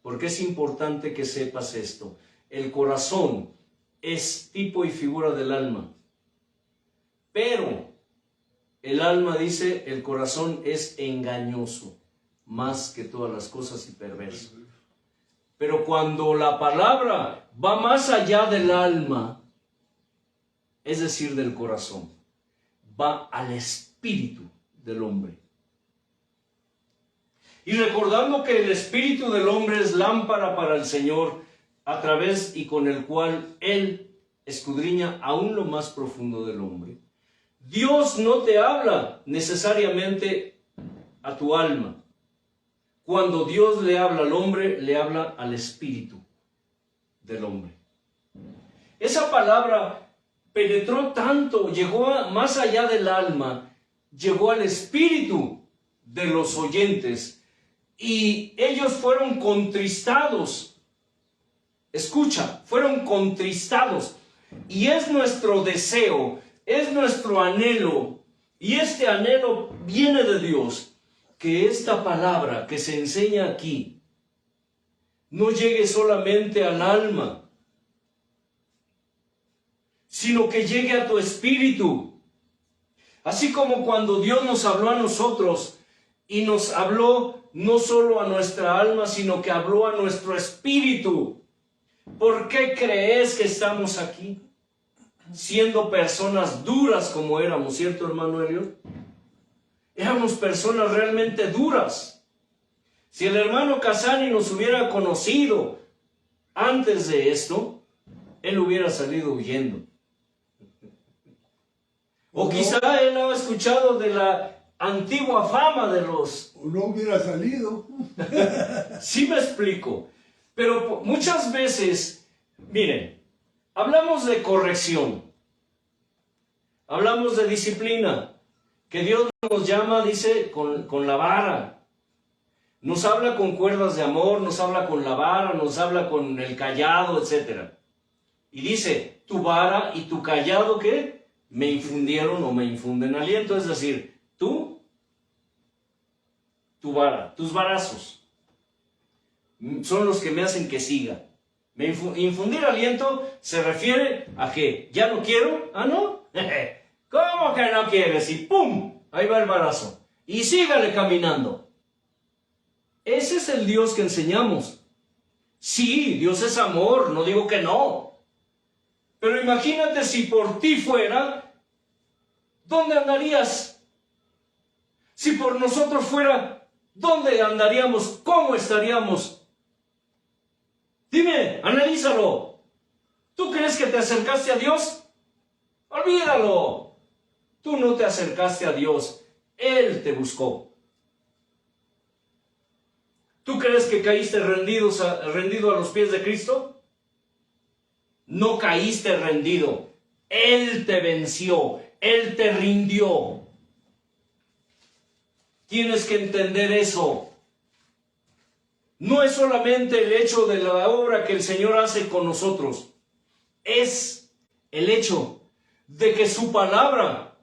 Porque es importante que sepas esto. El corazón es tipo y figura del alma. Pero el alma, dice, el corazón es engañoso, más que todas las cosas y perverso. Pero cuando la palabra va más allá del alma, es decir, del corazón, va al espíritu del hombre. Y recordando que el espíritu del hombre es lámpara para el Señor, a través y con el cual Él escudriña aún lo más profundo del hombre. Dios no te habla necesariamente a tu alma. Cuando Dios le habla al hombre, le habla al espíritu del hombre. Esa palabra penetró tanto, llegó más allá del alma, llegó al espíritu de los oyentes, y ellos fueron contristados. Escucha, fueron contristados. Y es nuestro deseo, es nuestro anhelo, y este anhelo viene de Dios, que esta palabra que se enseña aquí no llegue solamente al alma, sino que llegue a tu espíritu. Así como cuando Dios nos habló a nosotros, y nos habló no solo a nuestra alma, sino que habló a nuestro espíritu. ¿Por qué crees que estamos aquí? Siendo personas duras como éramos, ¿cierto, hermano Elliot? Éramos personas realmente duras. Si el hermano Casani nos hubiera conocido antes de esto, él hubiera salido huyendo. O quizá él ha escuchado de la antigua fama de los... O no hubiera salido. Sí me explico. Pero muchas veces, miren, hablamos de corrección, hablamos de disciplina, que Dios nos llama, dice, con la vara. Nos habla con cuerdas de amor, nos habla con la vara, nos habla con el cayado, etc. Y dice, tu vara y tu cayado, ¿qué? Me infundieron o me infunden aliento. Es decir, tu vara, tus varazos son los que me hacen que siga. Infundir aliento se refiere a que ya no quiero. ¿Ah, no? ¿Cómo que no quieres? Y ¡pum! Ahí va el varazo. Y sígale caminando. Ese es el Dios que enseñamos. Sí, Dios es amor, no digo que no. Pero imagínate si por ti fuera, ¿dónde andarías? Si por nosotros fuera, ¿dónde andaríamos? ¿Cómo estaríamos? Dime, analízalo. ¿Tú crees que te acercaste a Dios? Olvídalo. Tú no te acercaste a Dios. Él te buscó. ¿Tú crees que caíste rendido a los pies de Cristo? No caíste rendido. Él te venció. Él te rindió. Tienes que entender eso. No es solamente el hecho de la obra que el Señor hace con nosotros. Es el hecho de que su palabra,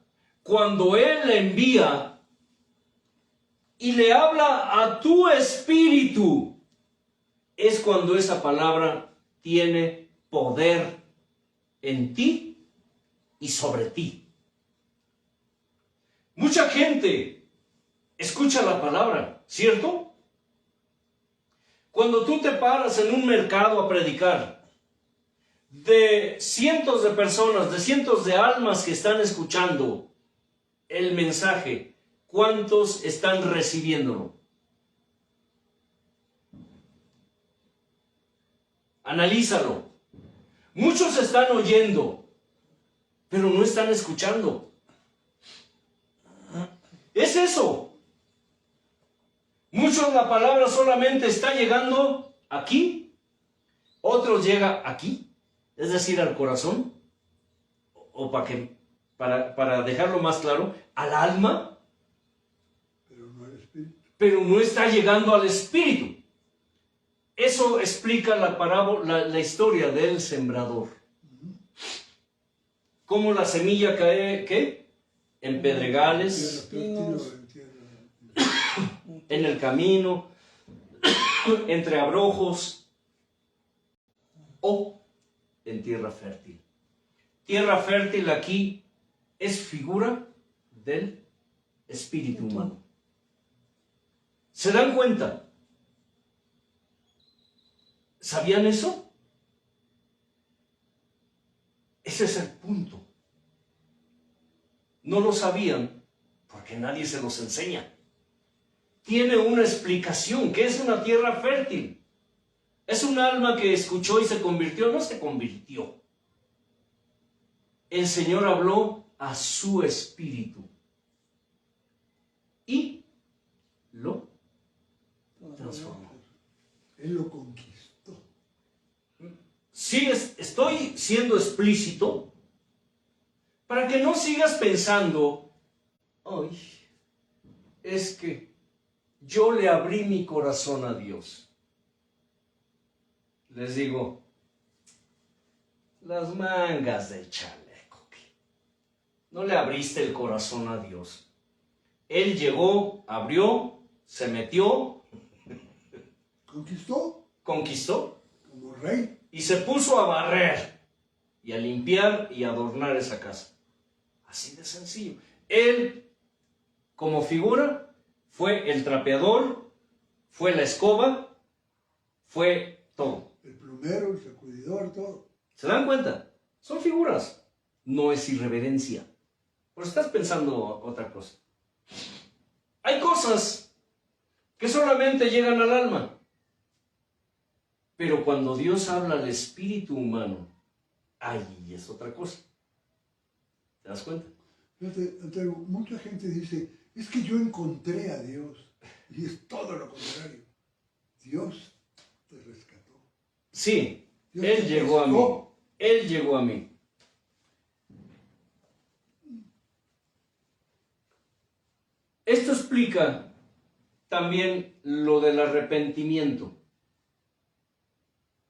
cuando Él la envía y le habla a tu espíritu, es cuando esa palabra tiene poder en ti y sobre ti. Mucha gente escucha la palabra, ¿cierto? Cuando tú te paras en un mercado a predicar, de cientos de personas, de cientos de almas que están escuchando el mensaje, ¿cuántos están recibiéndolo? Analízalo. Muchos están oyendo, pero no están escuchando. Es eso. Muchos la palabra solamente está llegando aquí, otros llega aquí, es decir, al corazón, o para dejarlo más claro, al alma, Pero no al espíritu. pero no está llegando al espíritu. Eso explica la parábola, la historia del sembrador. Cómo la semilla cae, ¿qué? En pedregales, en el camino, entre abrojos o en tierra fértil. Tierra fértil aquí es figura del espíritu humano. ¿Se dan cuenta? ¿Sabían eso? Ese es el punto. No lo sabían porque nadie se los enseña. Tiene una explicación. ¿Qué es una tierra fértil? Es un alma que escuchó y se convirtió. No se convirtió. El Señor habló a su espíritu y lo transformó. Él lo conquistó. Sí, estoy siendo explícito para que no sigas pensando, ay, es que yo le abrí mi corazón a Dios. Les digo, las mangas del chaleco. No le abriste el corazón a Dios. Él llegó, abrió, se metió, conquistó Como rey. y se puso a barrer y a limpiar y adornar esa casa. Así de sencillo. Él, como figura, fue el trapeador, fue la escoba, fue todo. El plumero, el sacudidor, todo. ¿Se dan cuenta? Son figuras. No es irreverencia. Pero estás pensando otra cosa. Hay cosas que solamente llegan al alma. Pero cuando Dios habla al espíritu humano, ahí es otra cosa. ¿Te das cuenta? Fíjate, Antero, mucha gente dice, es que yo encontré a Dios. Y es todo lo contrario. Dios te rescató. Sí, Dios Él te llegó a mí. buscó. Él llegó a mí. Esto explica también lo del arrepentimiento.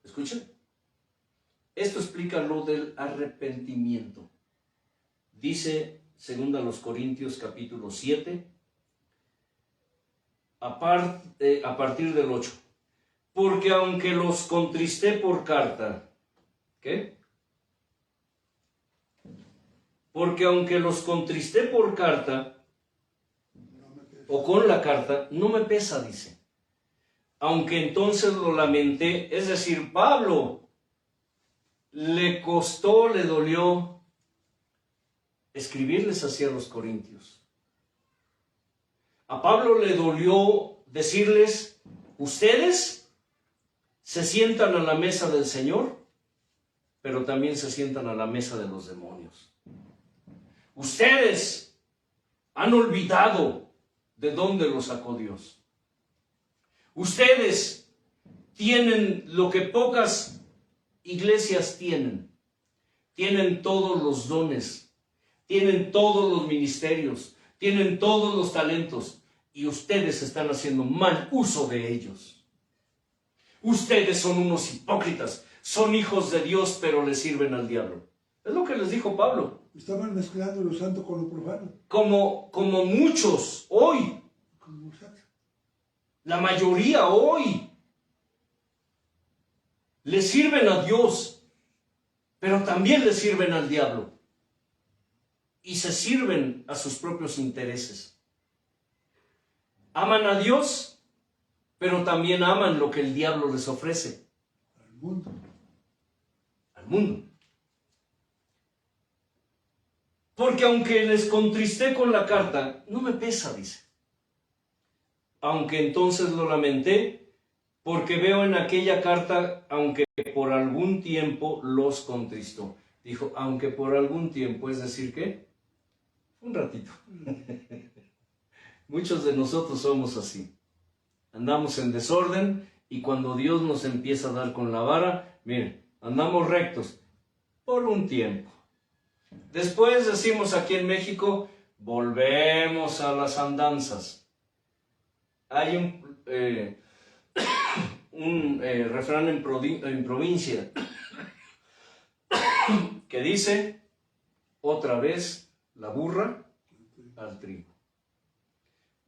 ¿Escuchan? Esto explica lo del arrepentimiento. Dice, según a los Corintios capítulo 7, a partir del 8. Porque aunque los contristé por carta, ¿qué? Porque aunque los contristé por carta, o con la carta, no me pesa, dice. Aunque entonces lo lamenté, es decir, Pablo le costó, le dolió escribirles así a los corintios. A Pablo le dolió decirles, ustedes se sientan a la mesa del Señor, pero también se sientan a la mesa de los demonios. Ustedes han olvidado de dónde los sacó Dios. Ustedes tienen lo que pocas iglesias tienen. Tienen todos los dones, tienen todos los ministerios, tienen todos los talentos, y ustedes están haciendo mal uso de ellos. Ustedes son unos hipócritas, son hijos de Dios, pero le sirven al diablo. Es lo que les dijo Pablo. Estaban mezclando lo santo con lo profano. Como muchos hoy, la mayoría hoy, le sirven a Dios, pero también le sirven al diablo. Y se sirven a sus propios intereses. Aman a Dios, pero también aman lo que el diablo les ofrece. Al mundo. Al mundo. Porque aunque les contristé con la carta, no me pesa, dice. Aunque entonces lo lamenté, porque veo en aquella carta, aunque por algún tiempo los contristó. Dijo, aunque por algún tiempo, es decir, ¿qué? Un ratito. Muchos de nosotros somos así. Andamos en desorden y cuando Dios nos empieza a dar con la vara, miren, andamos rectos por un tiempo. Después decimos aquí en México, volvemos a las andanzas. Hay un refrán en provincia que dice, otra vez la burra al trigo.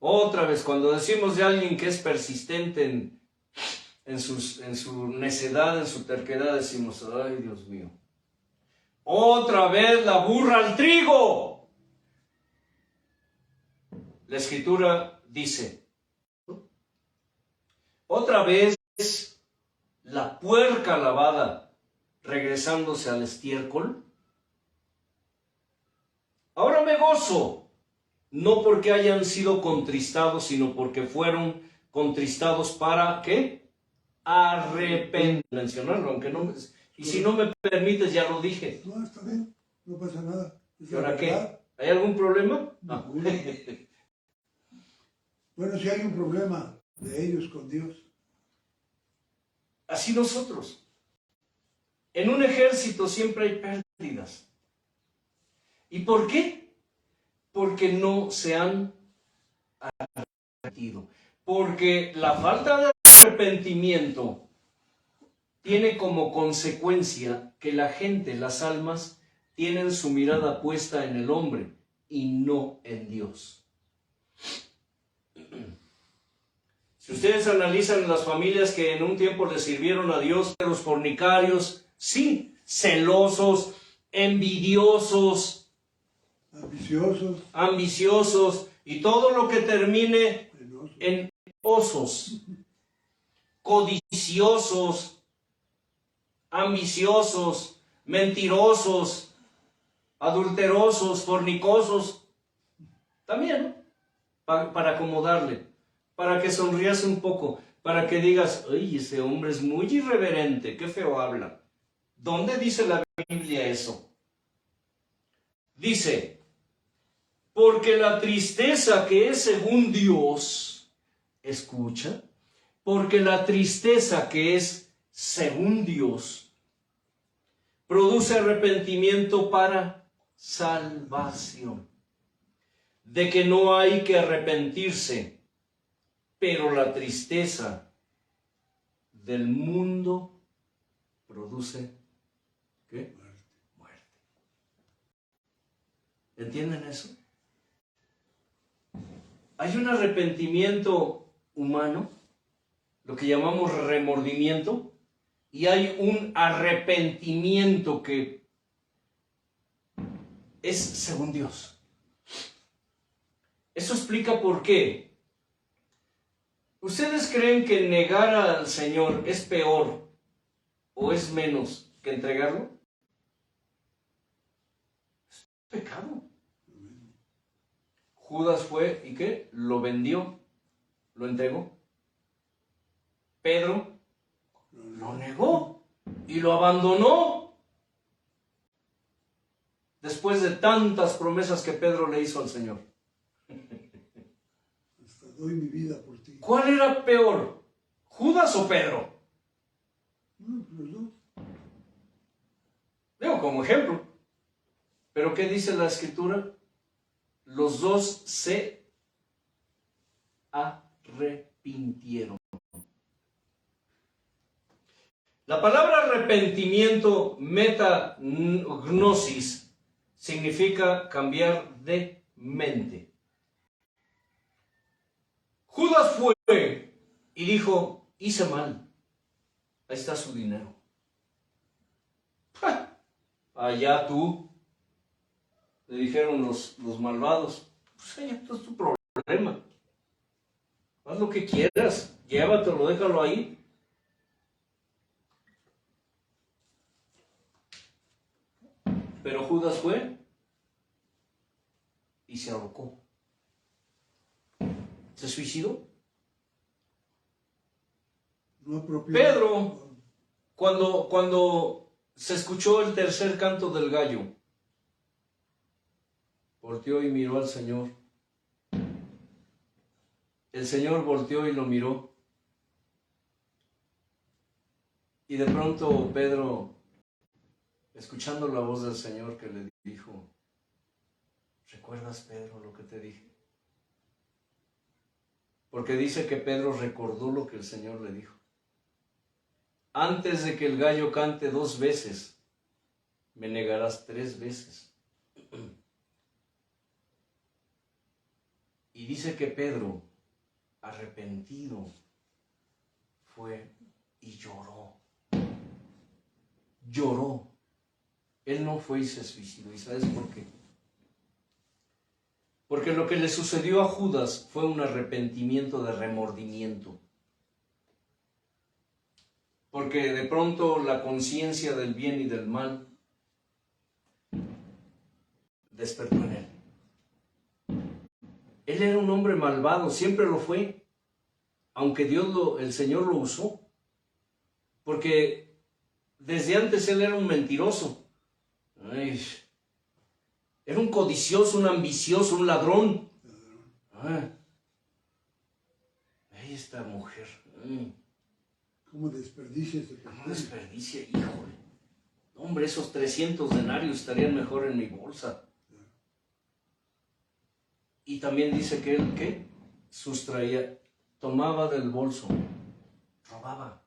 Otra vez, cuando decimos de alguien que es persistente en su necedad, en su terquedad, decimos, ay Dios mío, otra vez la burra al trigo. La Escritura dice, otra vez la puerca lavada regresándose al estiércol. Ahora me gozo, no porque hayan sido contristados, sino porque fueron contristados para, ¿qué? Arrepentir. Mencionarlo, aunque no me... Y si no me permites, ya lo dije. No, está bien, no pasa nada. ¿Y ahora qué? ¿Hay algún problema? No. Bueno, si hay un problema de ellos con Dios. Así nosotros. En un ejército siempre hay pérdidas. ¿Y por qué? Porque no se han arrepentido. Porque la falta de arrepentimiento tiene como consecuencia que la gente, las almas, tienen su mirada puesta en el hombre y no en Dios. Si ustedes analizan las familias que en un tiempo le sirvieron a Dios, los fornicarios, sí, celosos, envidiosos, ambiciosos, y todo lo que termine en osos, codiciosos, ambiciosos, mentirosos, adulterosos, fornicosos, también, para acomodarle, para que sonrías un poco, para que digas, ¡ay, ese hombre es muy irreverente, qué feo habla! ¿Dónde dice la Biblia eso? Dice, porque la tristeza que es según Dios, escucha, porque la tristeza que es según Dios, produce arrepentimiento para salvación. De que no hay que arrepentirse, pero la tristeza del mundo produce, ¿qué? Muerte. ¿Entienden eso? Hay un arrepentimiento humano, lo que llamamos remordimiento, y hay un arrepentimiento que es según Dios. Eso explica por qué. ¿Ustedes creen que negar al Señor es peor o es menos que entregarlo? Es pecado. Judas fue y ¿qué? Lo vendió, lo entregó. Pedro lo negó y lo abandonó. Después de tantas promesas que Pedro le hizo al Señor. Hasta doy mi vida por ti. ¿Cuál era peor? ¿Judas o Pedro? No, los dos. Digo, como ejemplo. Pero ¿qué dice la Escritura? Los dos se arrepintieron. La palabra arrepentimiento, metagnosis, significa cambiar de mente. Judas fue y dijo, hice mal, ahí está su dinero. ¡Ja! Allá tú, le dijeron los malvados, pues allá esto es tu problema. Haz lo que quieras, llévatelo, déjalo ahí. Pero Judas fue y se ahorcó. ¿Se suicidó? No apropiado. Pedro, cuando se escuchó el tercer canto del gallo, volteó y miró al Señor. El Señor volteó y lo miró. Y de pronto Pedro, escuchando la voz del Señor que le dijo, ¿recuerdas, Pedro, lo que te dije? Porque dice que Pedro recordó lo que el Señor le dijo. Antes de que el gallo cante 2 veces, me negarás 3 veces. Y dice que Pedro, arrepentido, fue y lloró. Lloró. Él no fue y se suicidó. ¿Y sabes por qué? Porque lo que le sucedió a Judas fue un arrepentimiento de remordimiento. Porque de pronto la conciencia del bien y del mal despertó en él. Él era un hombre malvado, siempre lo fue, aunque el Señor lo usó. Porque desde antes él era un mentiroso. Ay, era un codicioso, un ambicioso, un ladrón. Ahí esta mujer. ¿Cómo desperdicia ese ¿Cómo personaje? desperdicia, híjole? Hombre, esos 300 denarios estarían mejor en mi bolsa. Y también dice que él, ¿qué? Sustraía, tomaba del bolso, robaba.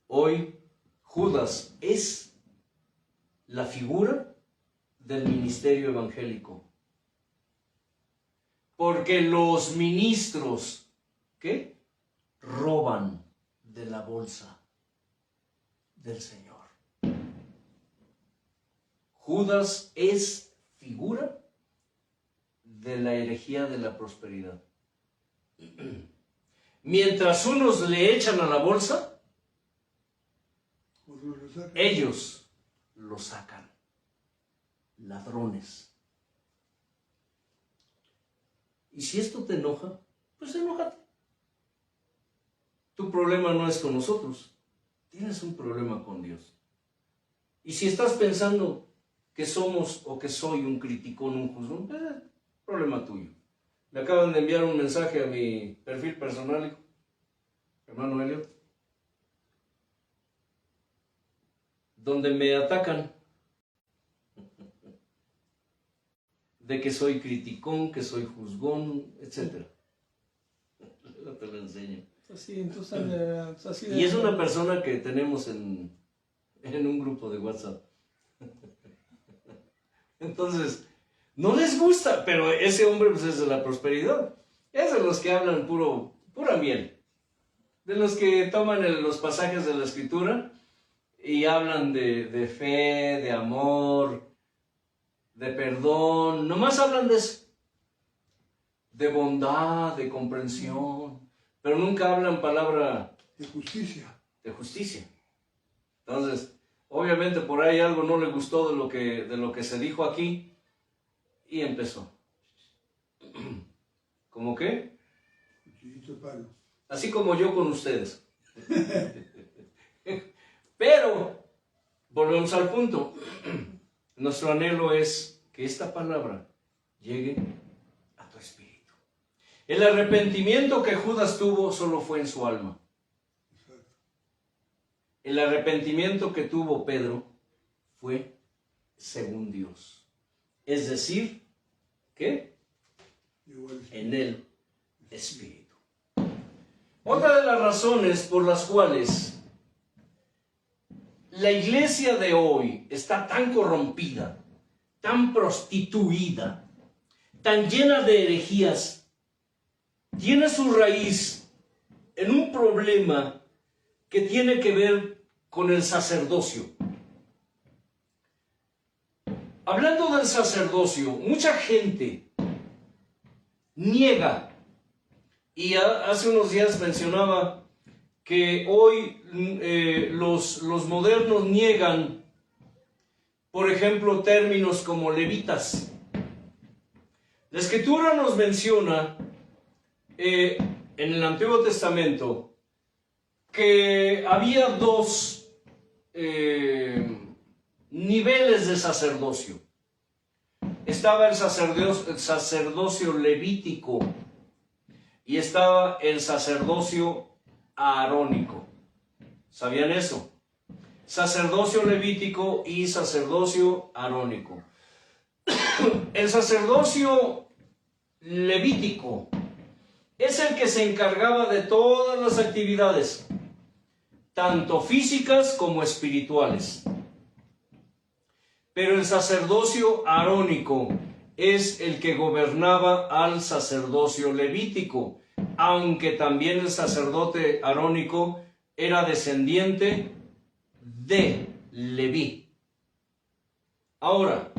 Hoy, Judas es la figura del ministerio evangélico. Porque los ministros, ¿qué? Roban de la bolsa del Señor. Judas es figura de la herejía de la prosperidad. Mientras unos le echan a la bolsa, ellos lo sacan. Ladrones. Y si esto te enoja, pues enójate. Tu problema no es con nosotros, tienes un problema con Dios. Y si estás pensando que somos o que soy un criticón, un juzgón, problema tuyo. Me acaban de enviar un mensaje a mi perfil personal, hermano Elliot, donde me atacan de que soy criticón, que soy juzgón, etc. No te lo enseño. Así, entonces, así Y es una persona que tenemos en un grupo de WhatsApp. Entonces, no les gusta, pero ese hombre pues, es de la prosperidad. Es de los que hablan pura miel. De los que toman los pasajes de la Escritura y hablan de fe, de amor, de perdón. Nomás hablan de eso. De bondad, de comprensión. Pero nunca hablan palabra de justicia. De justicia. Entonces, obviamente por ahí algo no le gustó de lo que se dijo aquí y empezó. ¿Cómo qué? Cuchillito de palo. Así como yo con ustedes. Pero, volvemos al punto. Nuestro anhelo es que esta palabra llegue a tu espíritu. El arrepentimiento que Judas tuvo solo fue en su alma. El arrepentimiento que tuvo Pedro fue según Dios. Es decir, ¿qué? En el espíritu. Otra de las razones por las cuales la iglesia de hoy está tan corrompida, tan prostituida, tan llena de herejías, tiene su raíz en un problema que tiene que ver con el sacerdocio. Hablando del sacerdocio, mucha gente niega, y hace unos días mencionaba que hoy los modernos niegan, por ejemplo, términos como levitas. La Escritura nos menciona en el Antiguo Testamento que había dos niveles de sacerdocio. Estaba el sacerdocio levítico y estaba el sacerdocio aarónico. ¿Sabían eso? Sacerdocio levítico y sacerdocio arónico. El sacerdocio levítico es el que se encargaba de todas las actividades, tanto físicas como espirituales. Pero el sacerdocio arónico es el que gobernaba al sacerdocio levítico, aunque también el sacerdote arónico era descendiente de Leví. Ahora,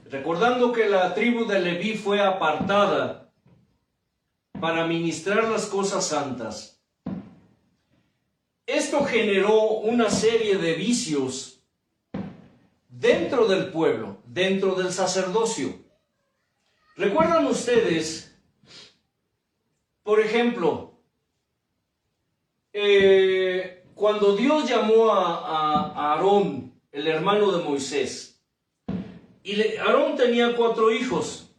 recordando que la tribu de Leví fue apartada para ministrar las cosas santas, esto generó una serie de vicios dentro del pueblo, dentro del sacerdocio. ¿Recuerdan ustedes, por ejemplo, cuando Dios llamó a Aarón, el hermano de Moisés, y Aarón tenía 4 hijos,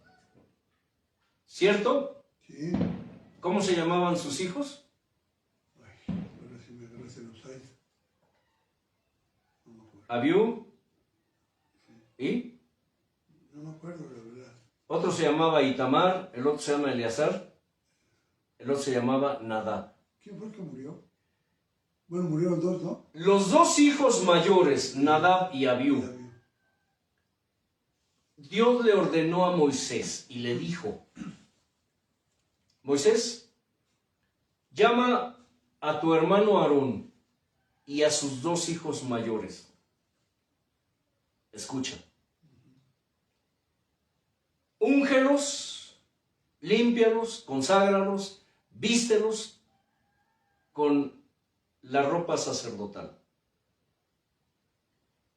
¿cierto? Sí. ¿Cómo se llamaban sus hijos? Ay, ahora sí me agarraste los aires. No me acuerdo. Abiú y No me acuerdo, la verdad. otro se llamaba Itamar, el otro se llama Eleazar, el otro se llamaba Nadab. ¿Quién fue el que murió? Bueno, murieron 2, ¿no? Los 2 hijos mayores, Nadab y Abiú, Dios le ordenó a Moisés y le dijo: Moisés, llama a tu hermano Aarón y a sus 2 hijos mayores. Escucha. Úngelos, límpialos, conságralos, vístelos con la ropa sacerdotal.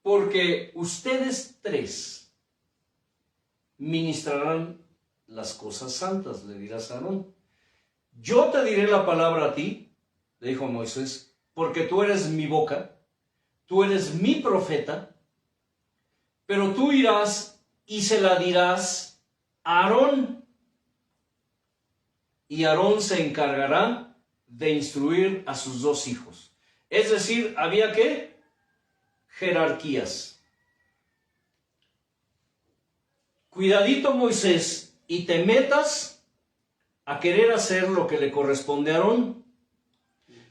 Porque ustedes 3 ministrarán las cosas santas, le dirás a Aarón. Yo te diré la palabra a ti, le dijo Moisés, porque tú eres mi boca, tú eres mi profeta, pero tú irás y se la dirás a Aarón, y Aarón se encargará de instruir a sus 2 hijos. Es decir, había ¿qué? Jerarquías. Cuidadito, Moisés, y te metas a querer hacer lo que le corresponde a Aarón.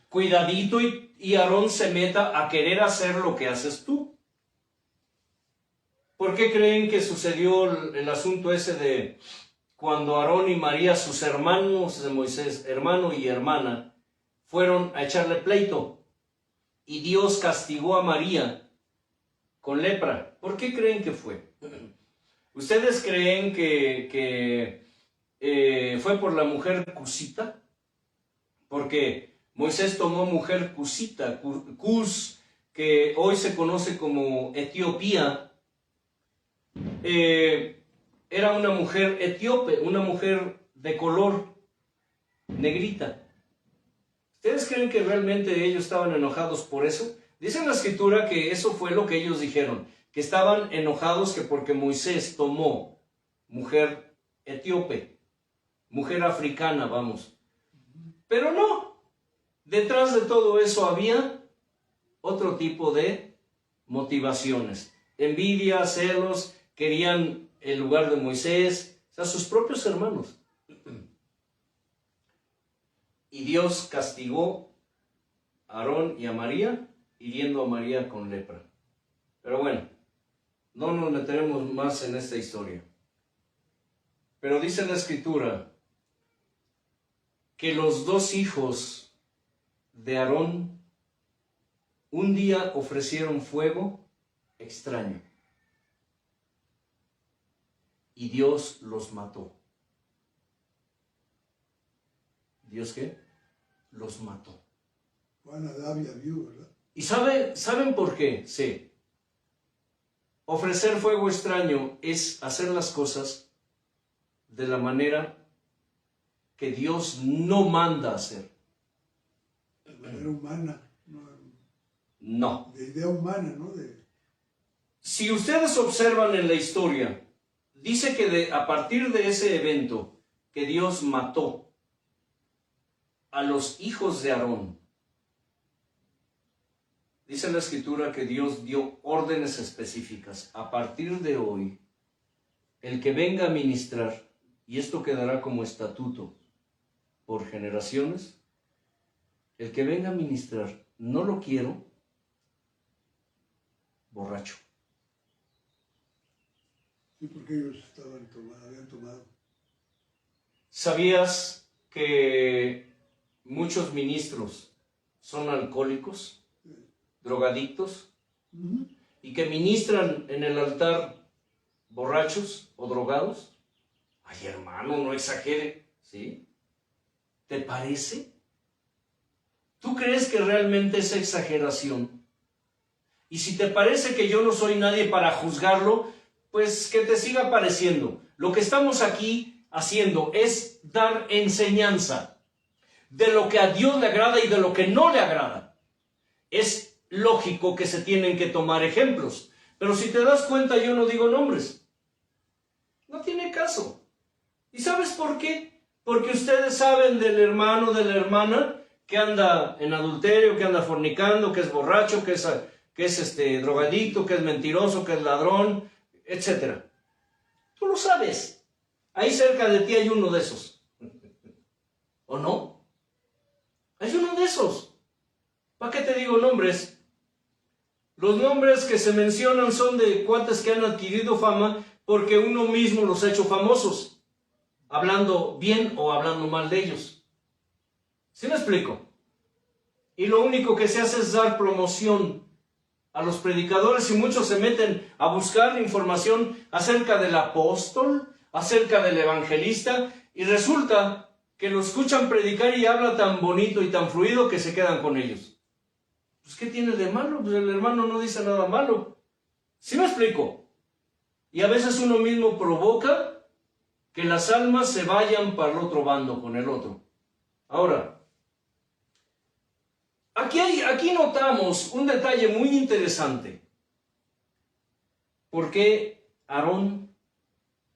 Cuidadito y Aarón se meta a querer hacer lo que haces tú. ¿Por qué creen que sucedió el asunto ese de cuando Aarón y María, sus hermanos de Moisés, hermano y hermana, fueron a echarle pleito? Y Dios castigó a María con lepra. ¿Por qué creen que fue? ¿Ustedes creen que fue por la mujer cusita? Porque Moisés tomó mujer cusita, Cus, que hoy se conoce como Etiopía. era una mujer etíope, una mujer de color negrita. ¿Ustedes creen que realmente ellos estaban enojados por eso? Dice en la escritura que eso fue lo que ellos dijeron, que estaban enojados que porque Moisés tomó mujer etíope, mujer africana, vamos. Pero no, detrás de todo eso había otro tipo de motivaciones. Envidia, celos, querían el lugar de Moisés, o sea, sus propios hermanos. Y Dios castigó a Aarón y a María, hiriendo a María con lepra. Pero bueno, no nos meteremos más en esta historia. Pero dice la escritura que los dos hijos de Aarón un día ofrecieron fuego extraño. Y Dios los mató. ¿Dios qué? Los mató. Juan, Adab y Abiú, ¿verdad? ¿Y saben por qué? Sí. Ofrecer fuego extraño es hacer las cosas de la manera que Dios no manda hacer. De manera humana. No. De idea humana, ¿no? Si ustedes observan en la historia, dice que a partir de ese evento que Dios mató a los hijos de Aarón, dice la escritura que Dios dio órdenes específicas. A partir de hoy, el que venga a ministrar, y esto quedará como estatuto por generaciones, el que venga a ministrar, no lo quiero borracho. Sí, porque ellos habían tomado. ¿Sabías que muchos ministros son alcohólicos, drogadictos, y que ministran en el altar borrachos o drogados? Ay, hermano, no exagere, ¿sí? ¿Te parece? ¿Tú crees que realmente es exageración? Y si te parece que yo no soy nadie para juzgarlo, pues que te siga pareciendo. Lo que estamos aquí haciendo es dar enseñanza de lo que a Dios le agrada y de lo que no le agrada. Es lógico que se tienen que tomar ejemplos, pero si te das cuenta yo no digo nombres. No tiene caso. ¿Y sabes por qué? Porque ustedes saben del hermano, de la hermana que anda en adulterio, que anda fornicando, que es borracho, que es drogadicto, que es mentiroso, que es ladrón, etc. Tú lo sabes. Ahí cerca de ti hay uno de esos. ¿O no? Hay uno de esos. ¿Para qué te digo nombres? Los nombres que se mencionan son de cuates que han adquirido fama porque uno mismo los ha hecho famosos, hablando bien o hablando mal de ellos. ¿Sí me explico? Y lo único que se hace es dar promoción a los predicadores y muchos se meten a buscar información acerca del apóstol, acerca del evangelista, y resulta que lo escuchan predicar y habla tan bonito y tan fluido que se quedan con ellos. Pues ¿qué tiene de malo? Pues el hermano no dice nada malo. ¿Sí me explico? Y a veces uno mismo provoca que las almas se vayan para el otro bando con el otro. Ahora, aquí notamos un detalle muy interesante. ¿Por qué Aarón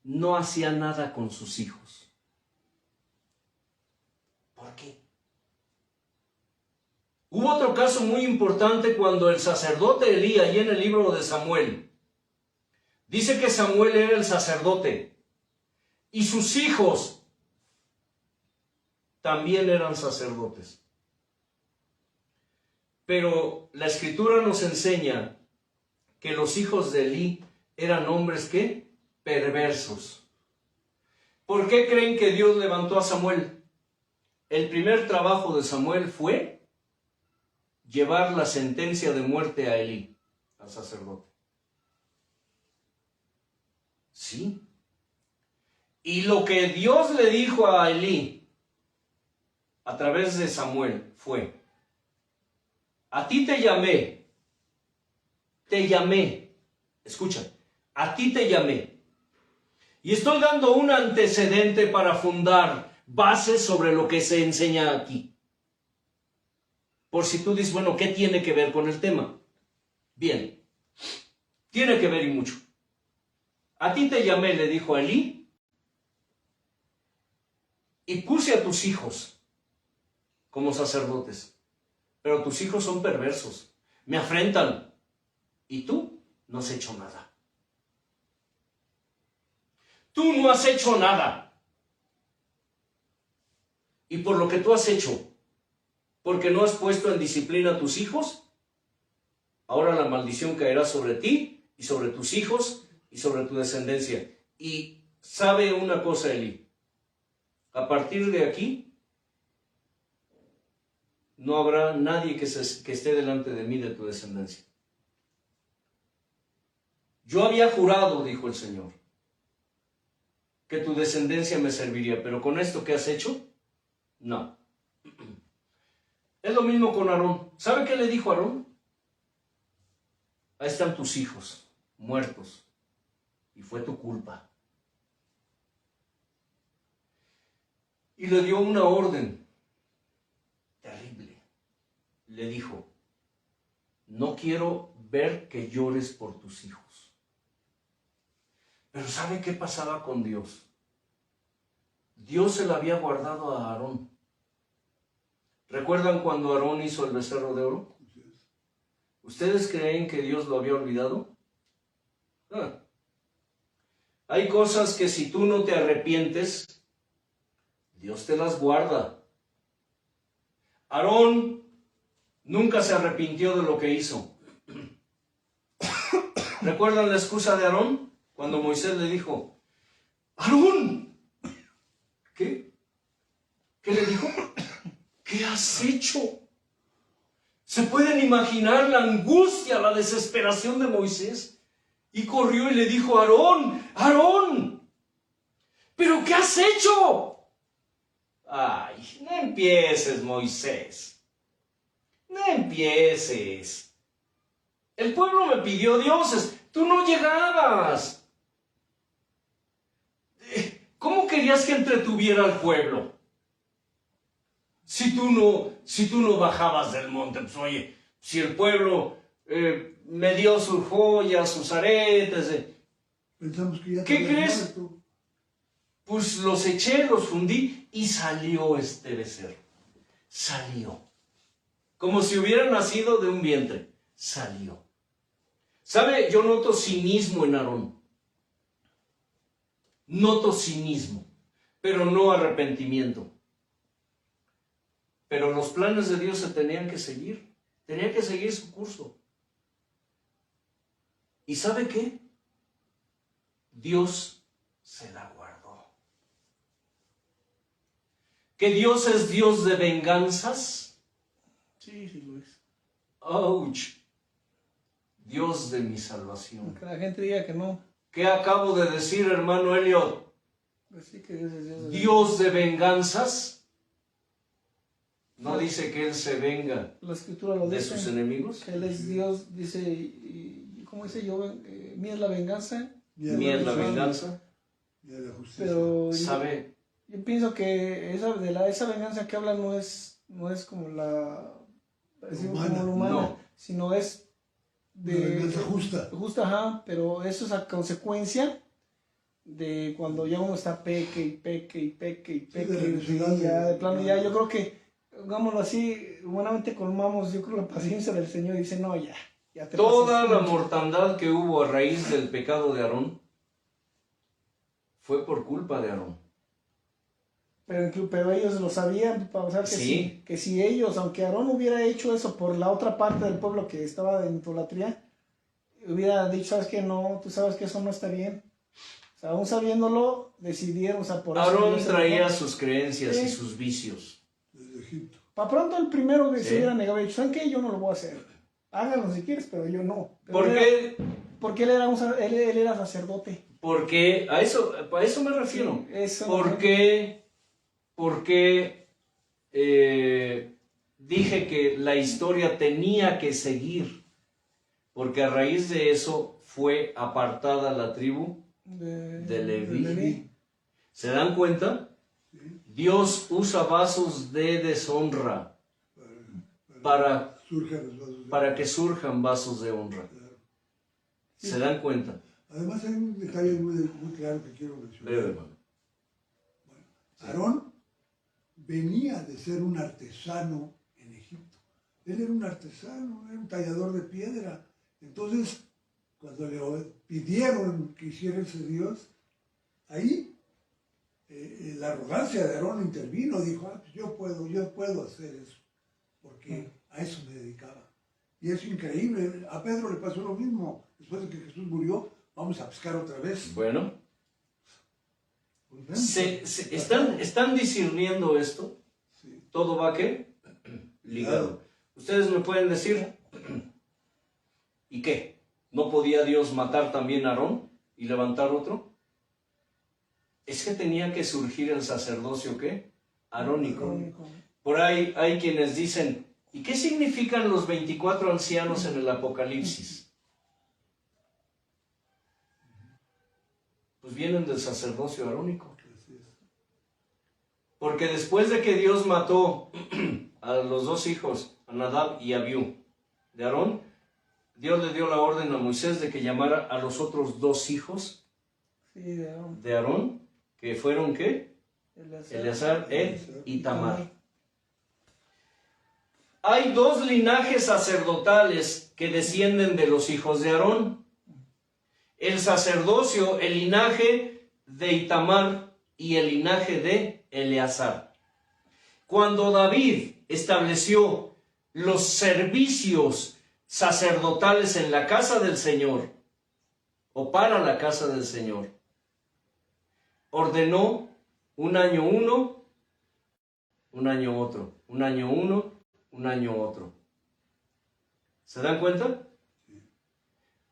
no hacía nada con sus hijos? ¿Por qué? Hubo otro caso muy importante cuando el sacerdote Elí, allí en el libro de Samuel, dice que Samuel era el sacerdote y sus hijos también eran sacerdotes. Pero la escritura nos enseña que los hijos de Elí eran hombres ¿qué? Perversos. ¿Por qué creen que Dios levantó a Samuel? El primer trabajo de Samuel fue llevar la sentencia de muerte a Elí, al sacerdote. Sí. Y lo que Dios le dijo a Elí a través de Samuel fue: a ti te llamé, escucha, a ti te llamé, Y estoy dando un antecedente para fundar bases sobre lo que se enseña aquí. Por si tú dices, bueno, ¿qué tiene que ver con el tema? Bien, tiene que ver y mucho. A ti te llamé, le dijo a Elí, y puse a tus hijos como sacerdotes. Pero tus hijos son perversos, me afrentan, y tú no has hecho nada. Tú no has hecho nada. Y por lo que tú has hecho, porque no has puesto en disciplina a tus hijos, ahora la maldición caerá sobre ti y sobre tus hijos y sobre tu descendencia. Y sabe una cosa, Elí, a partir de aquí, no habrá nadie que esté delante de mí de tu descendencia. Yo había jurado, dijo el Señor, que tu descendencia me serviría, pero con esto que has hecho, no. Es lo mismo con Aarón. ¿Sabe qué le dijo Aarón? Ahí están tus hijos, muertos, y fue tu culpa. Y le dio una orden terrible. Le dijo, no quiero ver que llores por tus hijos. Pero ¿sabe qué pasaba con Dios? Dios se la había guardado a Aarón. ¿Recuerdan cuando Aarón hizo el becerro de oro? ¿Ustedes creen que Dios lo había olvidado? Hay cosas que si tú no te arrepientes, Dios te las guarda. Aarón nunca se arrepintió de lo que hizo. ¿Recuerdan la excusa de Aarón? Cuando Moisés le dijo, ¡Aarón! ¿Qué? ¿Qué le dijo? ¿Qué has hecho? ¿Se pueden imaginar la angustia, la desesperación de Moisés? Y corrió y le dijo, Aarón, Aarón, ¿pero qué has hecho? Ay, no empieces, Moisés. No empieces. El pueblo me pidió dioses, tú no llegabas. ¿Cómo querías que entretuviera al pueblo? Si tú no bajabas del monte, pues oye, si el pueblo me dio sus joyas, sus aretes, Pensamos que ya ¿qué crees? muerto. Pues los eché, los fundí y salió este becerro. Salió. Como si hubiera nacido de un vientre. Salió. ¿Sabe? Yo noto cinismo en Aarón. Noto cinismo, pero no arrepentimiento. Pero los planes de Dios se tenían que seguir. Tenía que seguir su curso. ¿Y sabe qué? Dios se la guardó. ¿Que Dios es Dios de venganzas? Sí, sí lo es. ¡Auch! Dios de mi salvación. Aunque la gente diga que no. ¿Qué acabo de decir, hermano Elliot? Pues sí que Dios es Dios. ¿Dios de venganzas? ¿No dice que Él se venga La escritura lo de dice. sus enemigos? Que Él es Dios, dice, ¿cómo dice yo? Mía es la venganza. Mía es la venganza. Día de justicia. Pero ¿Sabe? yo pienso que esa venganza que habla no es como la Humana. como humana, No. sino es Una venganza justa. justa, ajá, pero eso es a consecuencia de cuando ya uno está peque y peque y peque y peque, de la y necesidad ya de- de plano ya yo creo que, digámoslo así, humanamente colmamos, yo creo, la paciencia del Señor y dice, no, ya te Toda pasaste la mucho. mortandad que hubo a raíz del pecado de Aarón fue por culpa de Aarón. Pero ellos lo sabían, o sea, Sí. que si ellos, aunque Aarón hubiera hecho eso por la otra parte del pueblo que estaba en idolatría, hubiera dicho, ¿sabes qué? No, tú sabes que eso no está bien. O sea, aún sabiéndolo, decidieron, o sea, por eso... Aarón Dios se traía enojó. sus creencias y Sí. sus vicios. Desde Egipto. Para pronto el primero que Sí. se hubiera negado, dicho, ¿saben qué? Yo no lo voy a hacer. Háganlo si quieres, pero yo no. Pero ¿Por él qué? Porque él era sacerdote. Porque a eso me refiero. Sí, eso. Porque dije que la historia tenía que seguir, porque a raíz de eso fue apartada la tribu de Leví. ¿Se dan cuenta? Dios usa vasos de deshonra para que surjan vasos de honra. ¿Se dan cuenta? Además hay un detalle muy claro que quiero mencionar. Breve, hermano. Aarón venía de ser un artesano en Egipto. Él era un artesano, era un tallador de piedra. Entonces, cuando le pidieron que hiciera ese Dios, ahí la arrogancia de Aarón intervino, dijo, pues yo puedo hacer eso, porque a eso me dedicaba. Y es increíble, a Pedro le pasó lo mismo, después de que Jesús murió, vamos a pescar otra vez. Bueno, ¿están discerniendo esto? Sí. ¿Todo va qué? Ligado. ¿Ustedes me pueden decir? ¿Y qué? ¿No podía Dios matar también a Aarón y levantar otro? Es que tenía que surgir el sacerdocio, ¿qué? Arónico. Por ahí hay quienes dicen, ¿y qué significan los 24 ancianos en el Apocalipsis? Pues vienen del sacerdocio arónico. Porque después de que Dios mató a los dos hijos, a Nadab y Abiú, de Aarón, Dios le dio la orden a Moisés de que llamara a los otros dos hijos de Aarón, que fueron ¿qué? Eleazar y Tamar. Hay dos linajes sacerdotales que descienden de los hijos de Aarón. El sacerdocio, el linaje de Itamar y el linaje de Eleazar. Cuando David estableció los servicios sacerdotales en la casa del Señor, o para la casa del Señor, ordenó un año uno, un año otro, un año uno, un año otro. ¿Se dan cuenta?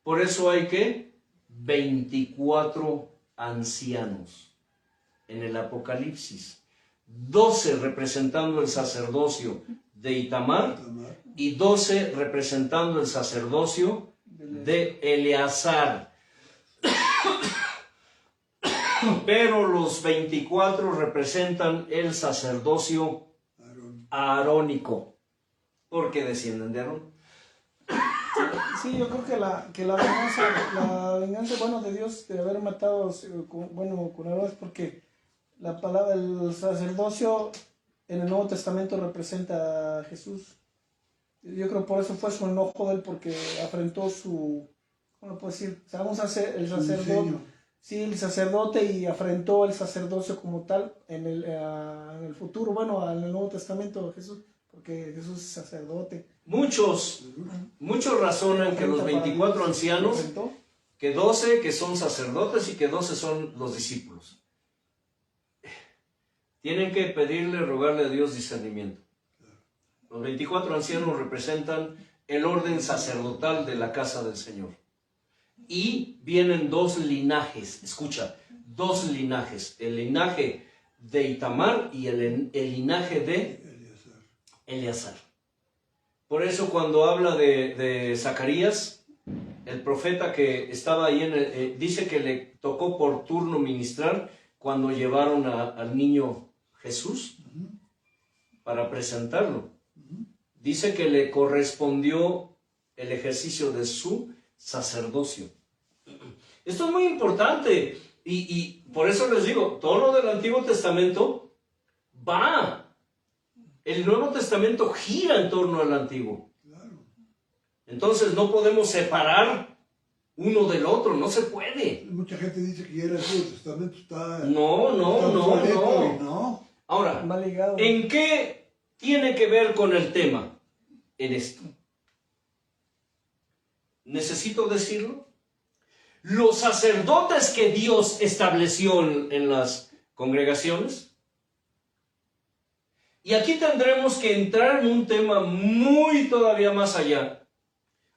Por eso hay que 24 ancianos en el Apocalipsis, 12 representando el sacerdocio de Itamar y 12 representando el sacerdocio de Eleazar. Pero los 24 representan el sacerdocio arónico, porque descienden de Aarón. Sí, yo creo que la venganza, bueno, de Dios de haber matado, con Aarón, es porque la palabra, el sacerdocio en el Nuevo Testamento representa a Jesús. Yo creo por eso fue su enojo de él, porque afrentó su, ¿cómo puedo decir? O sea, vamos a hacer el sacerdote. Sí, el sacerdote, y afrentó el sacerdocio como tal en el futuro, bueno, en el Nuevo Testamento de Jesús, porque Jesús es sacerdote. Muchos razonan que los 24 ancianos, que 12 que son sacerdotes y que 12 son los discípulos. Tienen que pedirle, rogarle a Dios discernimiento. Los 24 ancianos representan el orden sacerdotal de la casa del Señor. Y vienen dos linajes, escucha, dos linajes, el linaje de Itamar y el linaje de Eleazar. Por eso cuando habla de Zacarías, el profeta que estaba ahí, dice que le tocó por turno ministrar cuando llevaron al niño Jesús para presentarlo. Dice que le correspondió el ejercicio de su sacerdocio. Esto es muy importante y por eso les digo, todo lo del Antiguo Testamento va. El Nuevo Testamento gira en torno al Antiguo. Entonces no podemos separar uno del otro, no se puede. Mucha gente dice que ya el Antiguo Testamento está... No. Ahora, ¿en qué tiene que ver con el tema? En esto. ¿Necesito decirlo? Los sacerdotes que Dios estableció en las congregaciones. Y aquí tendremos que entrar en un tema muy todavía más allá,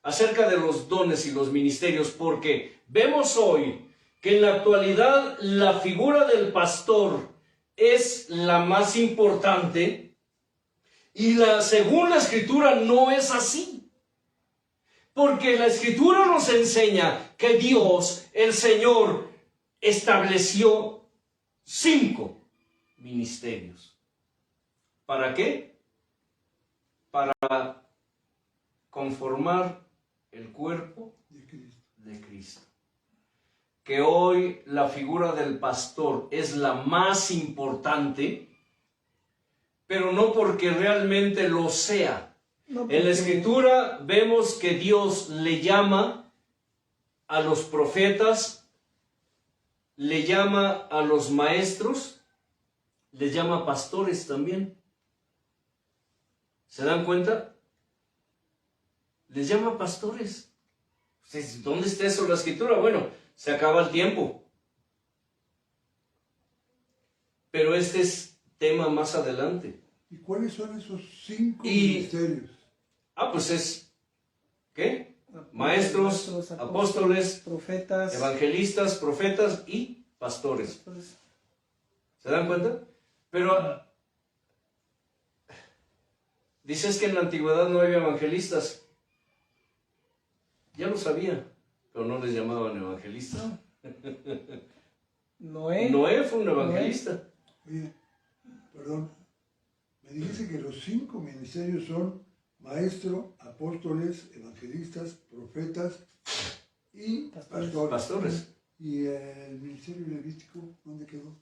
acerca de los dones y los ministerios, porque vemos hoy que en la actualidad la figura del pastor es la más importante, y según la Escritura no es así. Porque la Escritura nos enseña que Dios, el Señor, estableció 5 ministerios. ¿Para qué? Para conformar el cuerpo de Cristo. Que hoy la figura del pastor es la más importante, pero no porque realmente lo sea. No, En la Escritura vemos que Dios le llama a los profetas, le llama a los maestros, le llama pastores también. ¿Se dan cuenta? Les llama pastores. ¿Dónde está eso en la Escritura? Bueno, se acaba el tiempo. Pero este es tema más adelante. ¿Y cuáles son esos 5 ministerios? Pues es, ¿qué? Maestros, apóstoles, profetas, evangelistas, profetas y pastores. ¿Se dan cuenta? Pero dices que en la antigüedad no había evangelistas. Ya lo sabía, pero no les llamaban evangelistas. Noé fue un evangelista. Oye, perdón, me dijiste que los 5 ministerios son maestro, apóstoles, evangelistas, profetas y Pastores. ¿Y el ministerio levítico dónde quedó?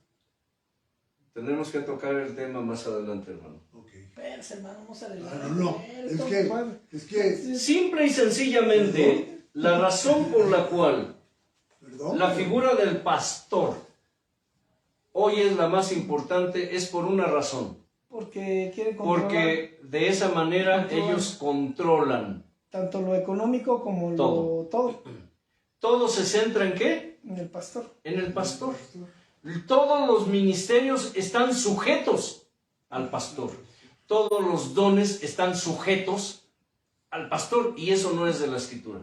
Tendremos que tocar el tema más adelante, hermano. Ok. Espérate, hermano, vamos a adelantar. No. Es que... Simple y sencillamente, la razón por la cual la figura del pastor hoy es la más importante es por una razón. Porque quieren controlar. Porque de esa manera ellos controlan. Tanto lo económico como todo. ¿Todo se centra en qué? En el pastor. En el pastor. Todos los ministerios están sujetos al pastor. Todos los dones están sujetos al pastor. Y eso no es de la Escritura.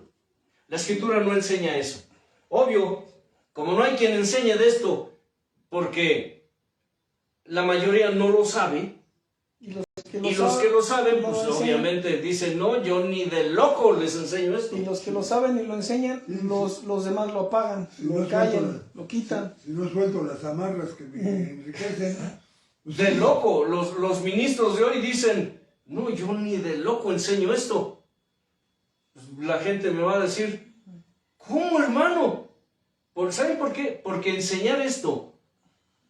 La Escritura no enseña eso. Obvio, como no hay quien enseñe de esto, porque la mayoría no lo sabe, y los que lo saben, pues obviamente dicen, no, yo ni de loco les enseño esto. Y los que lo saben y lo enseñan, los demás lo apagan, lo callan, lo quitan. Si no suelto las amarras que me enriquecen. Pues de loco, los ministros de hoy dicen, no, yo ni de loco enseño esto. Pues la gente me va a decir, ¿cómo, hermano? ¿Saben por qué? Porque enseñar esto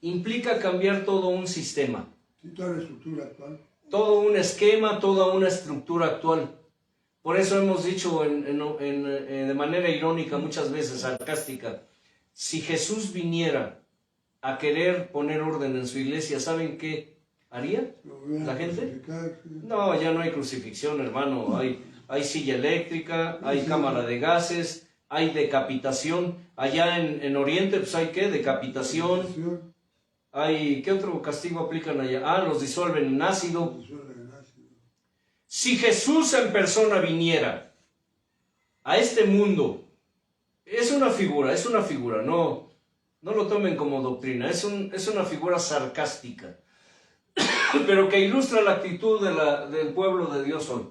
implica cambiar todo un sistema. Sí, toda la estructura actual. Todo un esquema, toda una estructura actual. Por eso hemos dicho de manera irónica, muchas veces sarcástica, si Jesús viniera a querer poner orden en su iglesia, ¿saben qué haría la gente? No, ya no hay crucifixión, hermano. Hay silla eléctrica, hay cámara de gases, hay decapitación. Allá en Oriente, pues hay ¿qué? Decapitación. ¿Qué otro castigo aplican allá? Los disuelven en ácido. Si Jesús en persona viniera a este mundo, es una figura, no lo tomen como doctrina, es una figura sarcástica, pero que ilustra la actitud del pueblo de Dios hoy.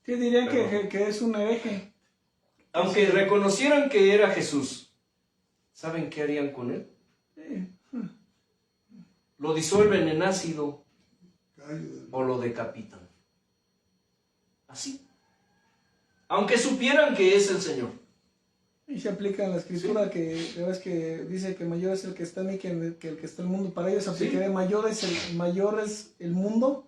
Sí, dirían que es un hereje. Aunque reconocieran que era Jesús, ¿saben qué harían con él? Lo disuelven en ácido o lo decapitan. Así. Aunque supieran que es el Señor. Y se aplica en la Escritura que dice que mayor es el que está en mí que el que está en el mundo. Para ellos aplicaría mayor es el mundo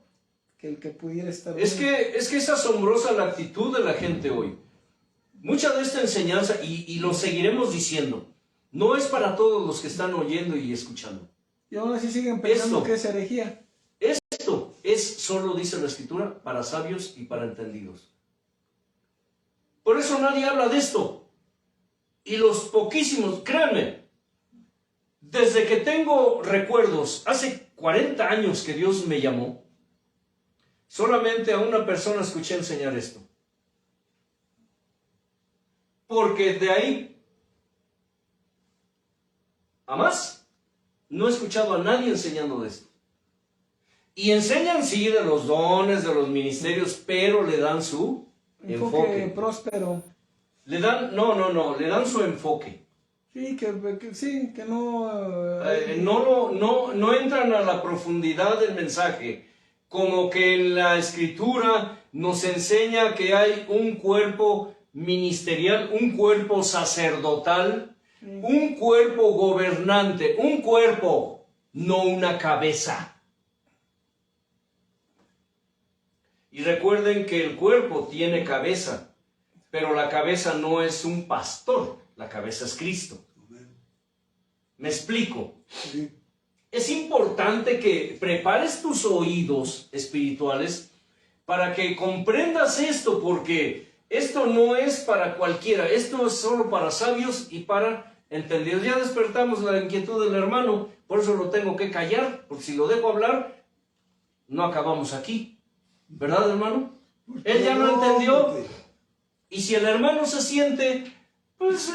que el que pudiera estar en es que es asombrosa la actitud de la gente hoy. Mucha de esta enseñanza, y lo seguiremos diciendo, no es para todos los que están oyendo y escuchando. Y aún así siguen pensando que es herejía. Esto es, solo dice la Escritura, para sabios y para entendidos. Por eso nadie habla de esto. Y los poquísimos, créanme, desde que tengo recuerdos, hace 40 años que Dios me llamó, solamente a una persona escuché enseñar esto. Porque de ahí a más, no he escuchado a nadie enseñando de esto. Y enseñan sí de los dones, de los ministerios, pero le dan su enfoque. Próspero. Le dan, le dan su enfoque. Sí, sí, que no... No entran a la profundidad del mensaje, como que en la Escritura nos enseña que hay un cuerpo ministerial, un cuerpo sacerdotal, un cuerpo gobernante, un cuerpo, no una cabeza. Y recuerden que el cuerpo tiene cabeza, pero la cabeza no es un pastor, la cabeza es Cristo. ¿Me explico? Sí. Es importante que prepares tus oídos espirituales para que comprendas esto, porque esto no es para cualquiera, esto es solo para sabios y para entendidos. Ya despertamos la inquietud del hermano, por eso lo tengo que callar, porque si lo dejo hablar, no acabamos aquí. ¿Verdad, hermano? Él ya lo entendió, y si el hermano se siente, pues...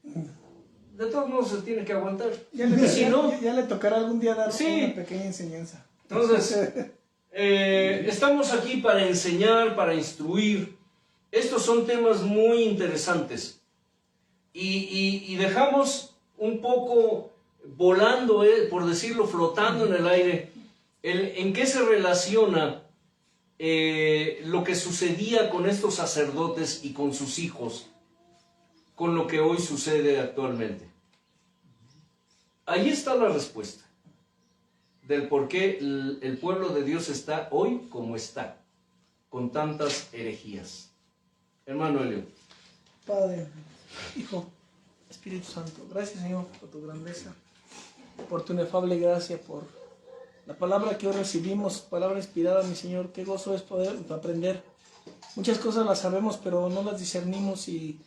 de todos modos se tiene que aguantar. Ya le, Si no, ya le tocará algún día dar sí, una pequeña enseñanza. Entonces, estamos aquí para enseñar, para instruir. Estos son temas muy interesantes. Y dejamos un poco volando, por decirlo, flotando en el aire, en qué se relaciona lo que sucedía con estos sacerdotes y con sus hijos, con lo que hoy sucede actualmente. Ahí está la respuesta del por qué el pueblo de Dios está hoy como está, con tantas herejías. Hermano Elio. Padre, Hijo, Espíritu Santo, gracias, Señor, por tu grandeza, por tu inefable gracia, por la palabra que hoy recibimos, palabra inspirada, mi Señor. Qué gozo es poder aprender. Muchas cosas las sabemos, pero no las discernimos, y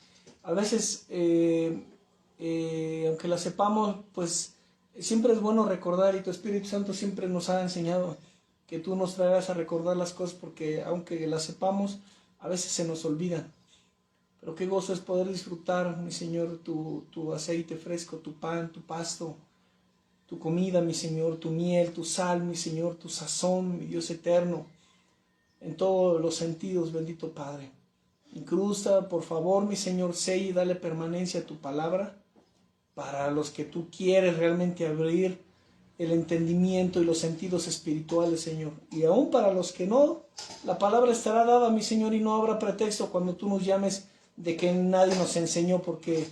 a veces, aunque las sepamos, pues siempre es bueno recordar, y tu Espíritu Santo siempre nos ha enseñado que tú nos traerás a recordar las cosas, porque aunque las sepamos, a veces se nos olvidan. Pero qué gozo es poder disfrutar, mi Señor, tu aceite fresco, tu pan, tu pasto, tu comida, mi Señor, tu miel, tu sal, mi Señor, tu sazón, mi Dios eterno, en todos los sentidos, bendito Padre. Incrusta, por favor, mi Señor, sella y dale permanencia a tu palabra, para los que tú quieres realmente abrir el entendimiento y los sentidos espirituales, Señor. Y aún para los que no, la palabra estará dada, mi Señor, y no habrá pretexto cuando tú nos llames de que nadie nos enseñó, porque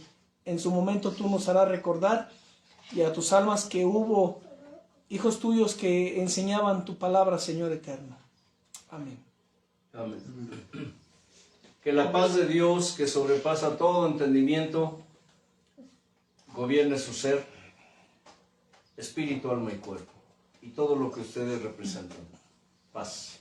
en su momento tú nos harás recordar, y a tus almas que hubo hijos tuyos que enseñaban tu palabra, Señor eterno. Amén. Amén. Que la paz de Dios, que sobrepasa todo entendimiento, gobierne su ser, espíritu, alma y cuerpo, y todo lo que ustedes representan. Paz.